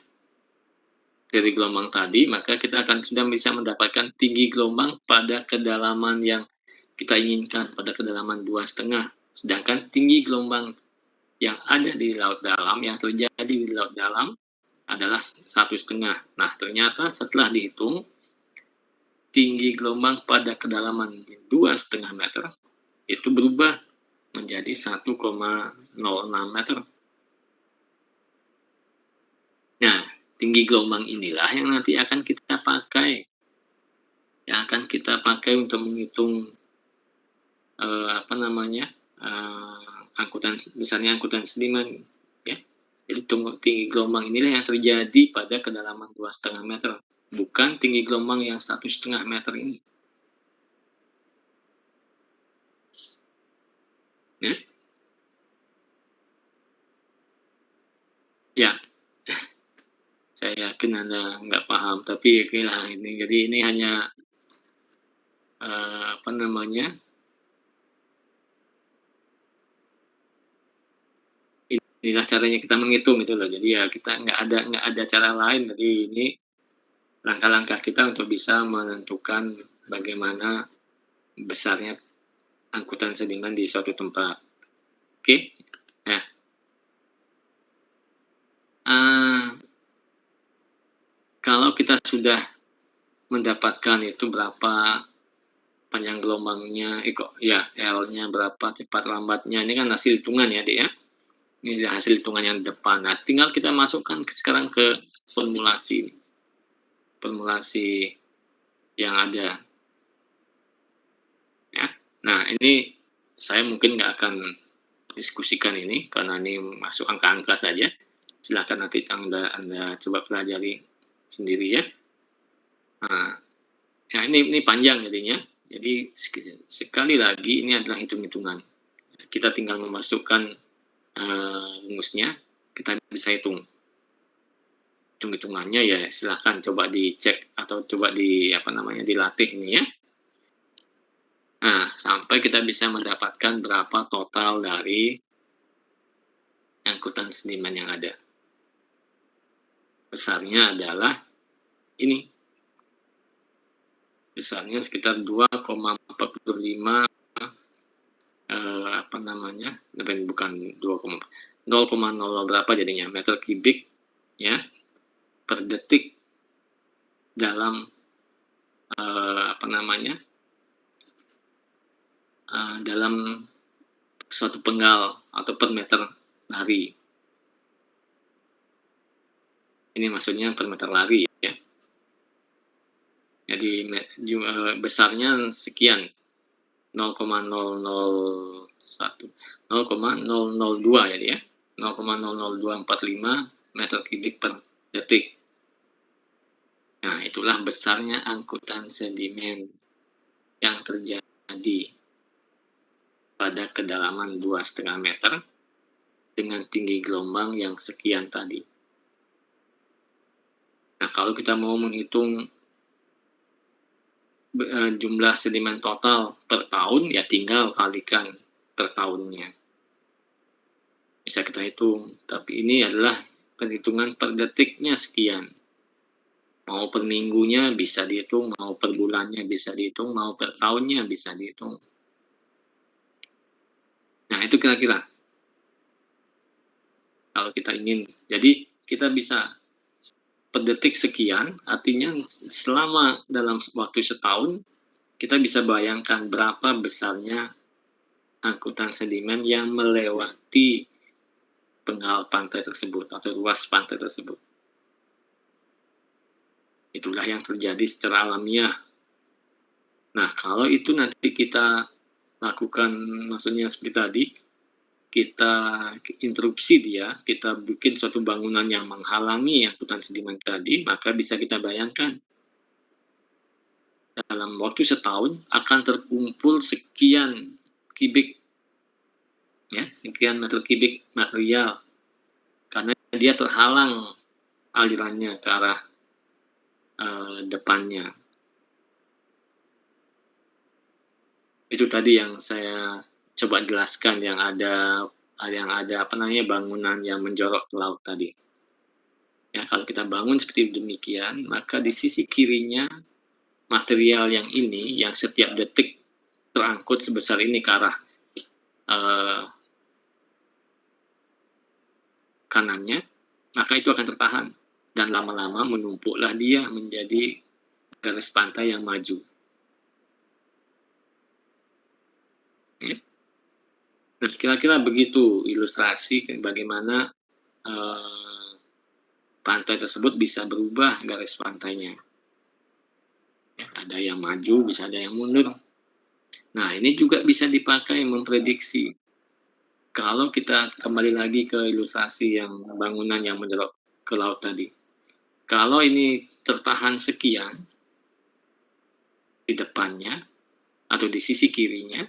dari gelombang tadi, maka kita akan sudah bisa mendapatkan tinggi gelombang pada kedalaman yang kita inginkan, pada kedalaman 2,5. Sedangkan tinggi gelombang yang ada di laut dalam, yang terjadi di laut dalam adalah 1,5. Nah, ternyata setelah dihitung, tinggi gelombang pada kedalaman 2,5 meter itu berubah menjadi 1,06 meter. Nah, tinggi gelombang inilah yang nanti akan kita pakai, untuk menghitung besarnya angkutan sedimen, ya. Jadi tinggi gelombang inilah yang terjadi pada kedalaman 2,5 meter, bukan tinggi gelombang yang 1,5 meter ini. Ya, ya. Saya yakin Anda nggak paham, tapi okelah ini. Jadi ini hanya inilah caranya kita menghitung itu loh. Jadi ya kita nggak ada cara lain. Jadi ini langkah-langkah kita untuk bisa menentukan bagaimana besarnya angkutan sedimen di suatu tempat. Oke? Nah, kalau kita sudah mendapatkan itu berapa panjang gelombangnya, L-nya berapa, cepat lambatnya, ini kan hasil hitungan ya, Dik ya. Ini hasil hitungan yang depan. Nah, tinggal kita masukkan sekarang ke formulasi yang ada. Ya. Nah, ini saya mungkin nggak akan diskusikan ini karena ini masuk angka-angka saja. Silakan nanti Anda coba pelajari sendiri ya. Nah, ya ini panjang jadinya. Jadi sekali lagi ini adalah hitung-hitungan. Kita tinggal memasukkan rumusnya, kita bisa hitung. Hitung-hitungannya ya silahkan coba dicek atau coba dilatih ini ya. Nah, sampai kita bisa mendapatkan berapa total dari angkutan sedimen yang ada. Besarnya adalah ini. Besarnya sekitar 2,45 bukan 0,0 berapa jadinya meter kubik ya per detik dalam dalam suatu penggal atau per meter lari. Ini maksudnya per meter lari ya. Jadi besarnya sekian 0,002 jadi ya 0,00245 meter kubik per detik. Nah, itulah besarnya angkutan sedimen yang terjadi pada kedalaman 2,5 meter dengan tinggi gelombang yang sekian tadi. Nah, kalau kita mau menghitung jumlah sedimen total per tahun, ya tinggal kalikan per tahunnya. Bisa kita hitung, tapi ini adalah perhitungan per detiknya sekian. Mau per minggunya bisa dihitung, mau per bulannya bisa dihitung, mau per tahunnya bisa dihitung. Nah, itu kira-kira. Kalau kita ingin, jadi kita bisa per detik sekian, artinya selama dalam waktu setahun, kita bisa bayangkan berapa besarnya angkutan sedimen yang melewati penggal pantai tersebut atau ruas pantai tersebut. Itulah yang terjadi secara alamiah. Nah, kalau itu nanti kita lakukan, maksudnya seperti tadi, kita interupsi dia, kita bikin suatu bangunan yang menghalangi angkutan sedimen tadi, maka bisa kita bayangkan dalam waktu setahun akan terkumpul sekian kubik, ya, sekian meter kubik material, karena dia terhalang alirannya ke arah depannya. Itu tadi yang saya coba jelaskan, yang ada bangunan yang menjorok ke laut tadi. Ya, kalau kita bangun seperti demikian, maka di sisi kirinya material yang ini, yang setiap detik terangkut sebesar ini ke arah eh, kanannya, maka itu akan tertahan dan lama-lama menumpuklah dia menjadi garis pantai yang maju. Ya. Nah, kira-kira begitu ilustrasi bagaimana pantai tersebut bisa berubah garis pantainya. Ya, ada yang maju, bisa ada yang mundur. Nah, ini juga bisa dipakai memprediksi. Kalau kita kembali lagi ke ilustrasi yang bangunan yang mendelok ke laut tadi. Kalau ini tertahan sekian di depannya atau di sisi kirinya,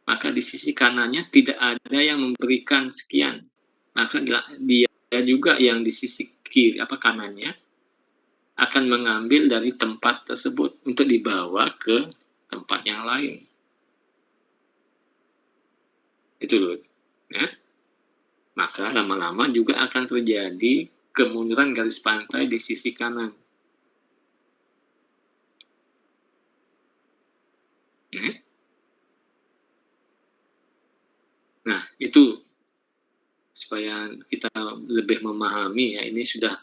maka di sisi kanannya tidak ada yang memberikan sekian. Maka dia juga yang di sisi kiri kanannya akan mengambil dari tempat tersebut untuk dibawa ke tempat yang lain. Itu loh. Ya. Maka lama-lama juga akan terjadi kemunduran garis pantai di sisi kanan. Ya. Nah, itu supaya kita lebih memahami ya, ini sudah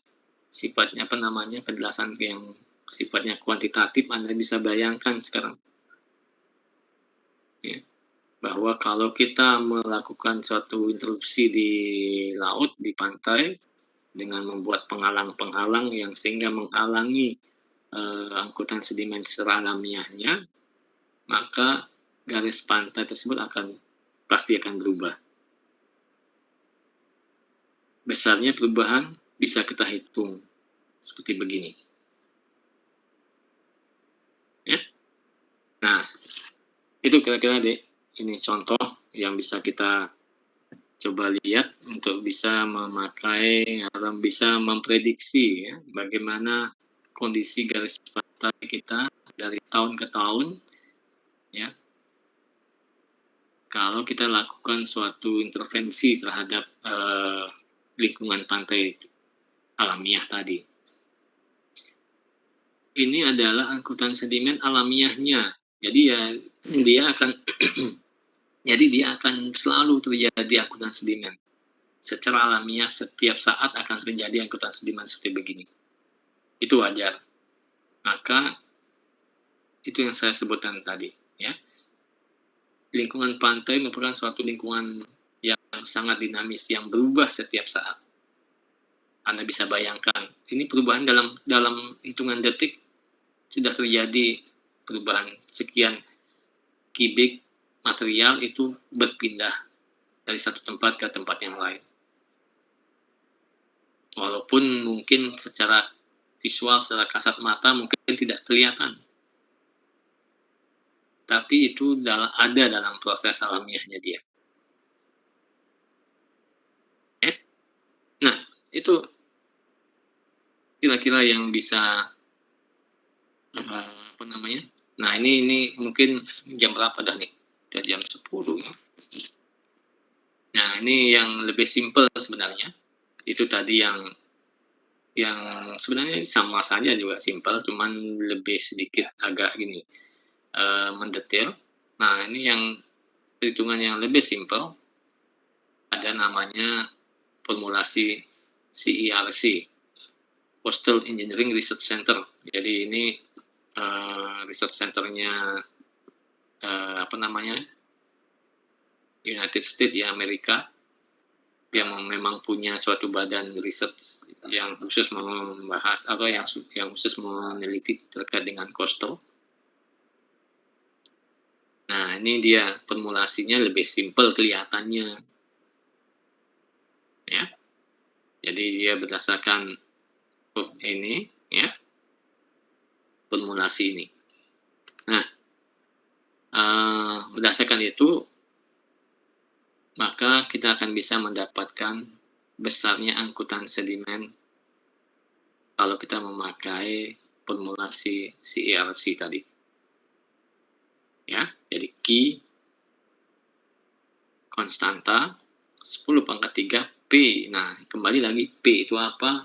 sifatnya penjelasan yang sifatnya kuantitatif. Anda bisa bayangkan sekarang ya, bahwa kalau kita melakukan suatu interupsi di laut, di pantai, dengan membuat penghalang-penghalang yang sehingga menghalangi angkutan sedimen secara alamiahnya, maka garis pantai tersebut pasti akan berubah. Besarnya perubahan bisa kita hitung seperti begini. Ya. Nah, itu kira-kira deh, ini contoh yang bisa kita coba lihat untuk bisa memakai atau bisa memprediksi ya, bagaimana kondisi garis pantai kita dari tahun ke tahun ya. Kalau kita lakukan suatu intervensi terhadap lingkungan pantai alamiah tadi. Ini adalah angkutan sedimen alamiahnya. Jadi ya dia akan jadi dia akan selalu terjadi angkutan sedimen. Secara alamiah setiap saat akan terjadi angkutan sedimen seperti begini. Itu wajar. Maka itu yang saya sebutkan tadi, ya. Lingkungan pantai merupakan suatu lingkungan yang sangat dinamis yang berubah setiap saat. Anda bisa bayangkan, ini perubahan dalam hitungan detik sudah terjadi perubahan sekian kubik material itu berpindah dari satu tempat ke tempat yang lain. Walaupun mungkin secara visual, secara kasat mata mungkin tidak kelihatan. Tapi itu ada dalam proses alamiahnya dia. Nah, itu kira-kira yang bisa Nah, ini mungkin jam berapa dah nih? Udah jam 10. Nah, ini yang lebih simpel sebenarnya. Itu tadi yang sebenarnya sama saja juga simpel, cuman lebih sedikit agak gini mendetail. Nah, ini yang perhitungan yang lebih simpel ada namanya formulasi CERC, Coastal Engineering Research Center. Jadi ini research centernya United States ya, Amerika, yang memang punya suatu badan research yang khusus membahas yang khusus meneliti terkait dengan coastal. Nah, ini dia formulasinya lebih simpel kelihatannya. Ya. Jadi dia berdasarkan ini ya. Formulasi ini. Nah, berdasarkan itu maka kita akan bisa mendapatkan besarnya angkutan sedimen kalau kita memakai formulasi CERC tadi. Ya, jadi Q konstanta 10 pangkat 3 P. Nah, kembali lagi P itu apa?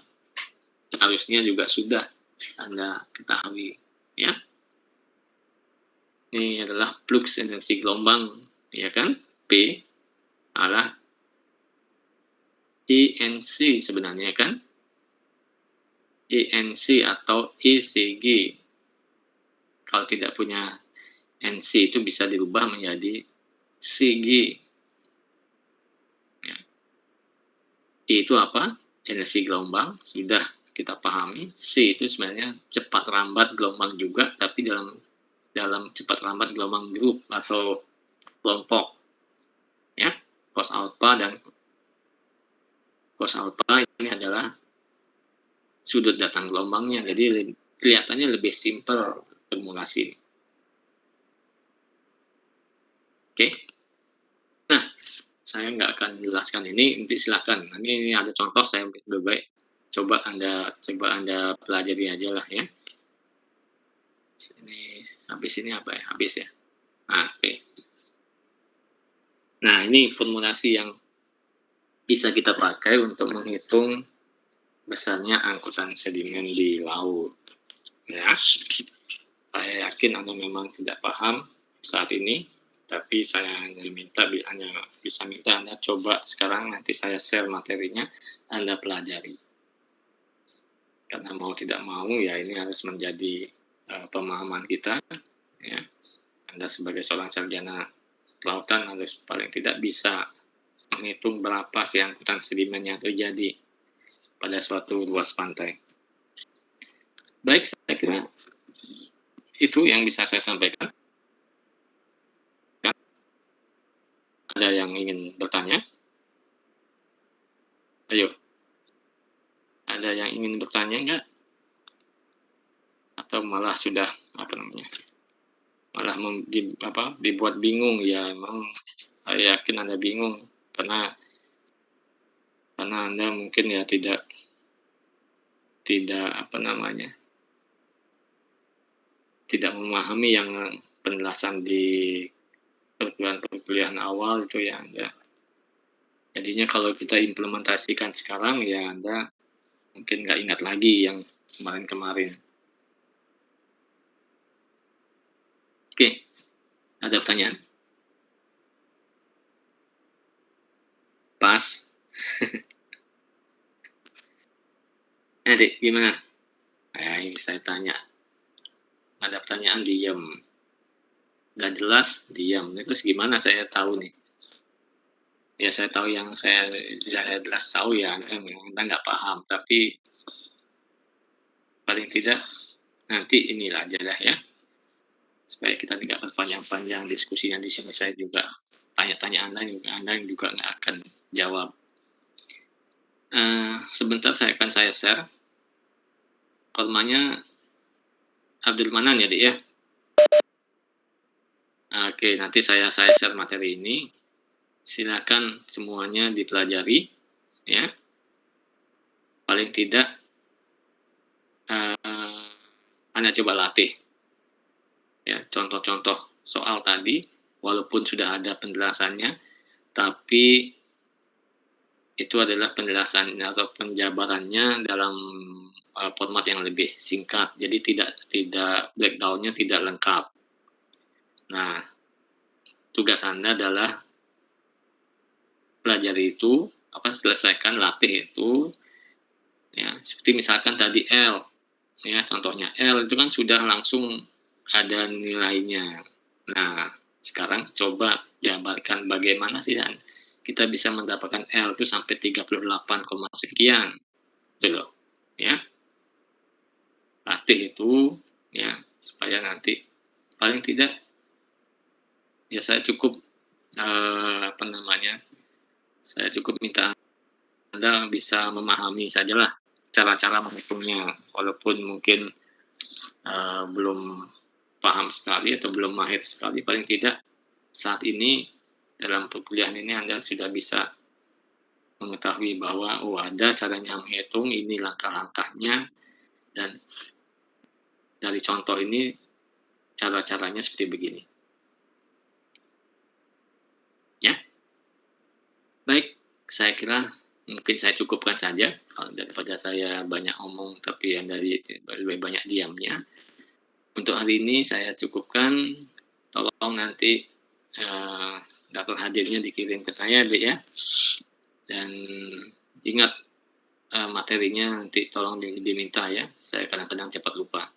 Harusnya juga sudah Anda ketahui, ya. Ini adalah flux energi gelombang, ya kan? P P adalah INC sebenarnya kan? INC atau ECG. Kalau tidak punya NC itu bisa dirubah menjadi CG. Ya. I itu apa? Energi gelombang, sudah kita pahami. C itu sebenarnya cepat lambat gelombang juga, tapi dalam cepat lambat gelombang grup atau kelompok. Ya, cos alpha dan cos alpha ini adalah sudut datang gelombangnya, jadi kelihatannya lebih simpel formulasi. Oke. Nah, saya nggak akan jelaskan ini, nanti silakan. Ini ada contoh, saya lebih baik coba Anda pelajari aja lah ya. Ini habis ini apa ya? Habis ya. Oke. Nah, ini formulasi yang bisa kita pakai untuk menghitung besarnya angkutan sedimen di laut. Ya, saya yakin Anda memang tidak paham saat ini, tapi saya hanya bisa minta Anda coba sekarang, nanti saya share materinya, Anda pelajari. Karena mau tidak mau ya ini harus menjadi pemahaman kita. Ya. Anda sebagai seorang sarjana kelautan harus paling tidak bisa menghitung berapa sih angkutan sedimen yang terjadi pada suatu ruas pantai. Baik, saya kira itu yang bisa saya sampaikan. Ada yang ingin bertanya? Ayo. Ada yang ingin bertanya enggak? Atau malah sudah malah dibuat bingung? Ya, memang saya yakin Anda bingung karena Anda mungkin ya tidak tidak memahami yang penjelasan di perkuliahan awal itu ya Anda. Jadinya kalau kita implementasikan sekarang ya Anda mungkin nggak ingat lagi yang kemarin-kemarin. Oke, ada pertanyaan? Pas. Adik, gimana? Ini saya tanya. Ada pertanyaan, diam. Nggak jelas, diam. Terus gimana saya tahu nih? Ya saya tahu yang saya jelas tahu ya, Anda nggak paham. Tapi paling tidak nanti inilah aja lah ya. Supaya kita tidak berpanjang-panjang diskusinya di sini, saya juga tanya-tanya Anda juga nggak akan jawab. Sebentar saya share. Kormanya Abdul Manan ya, Dik ya? Oke, nanti saya share materi ini. Silakan semuanya dipelajari, ya. Paling tidak Anda coba latih. Ya, contoh-contoh soal tadi, walaupun sudah ada penjelasannya, tapi itu adalah penjelasan atau penjabarannya dalam format yang lebih singkat, jadi tidak breakdown-nya tidak lengkap. Nah, tugas Anda adalah pelajari itu, selesaikan latih itu, ya seperti misalkan tadi L, ya contohnya L itu kan sudah langsung ada nilainya. Nah, sekarang coba jabarkan bagaimana sih kita bisa mendapatkan L itu sampai 38, sekian. Itu loh, ya. Latih itu ya supaya nanti paling tidak ya saya cukup saya cukup minta Anda bisa memahami sajalah cara-cara menghitungnya, walaupun mungkin belum paham sekali atau belum mahir sekali, paling tidak saat ini dalam perkuliahan ini Anda sudah bisa mengetahui bahwa ada caranya menghitung, ini langkah-langkahnya, dan dari contoh ini cara-caranya seperti begini. Ya. Baik, saya kira mungkin saya cukupkan saja daripada saya banyak omong tapi Anda lebih banyak diamnya. Untuk hari ini saya cukupkan. Tolong nanti daftar hadirnya dikirim ke saya, Dek, ya. Dan ingat materinya nanti tolong diminta ya, saya kadang-kadang cepat lupa.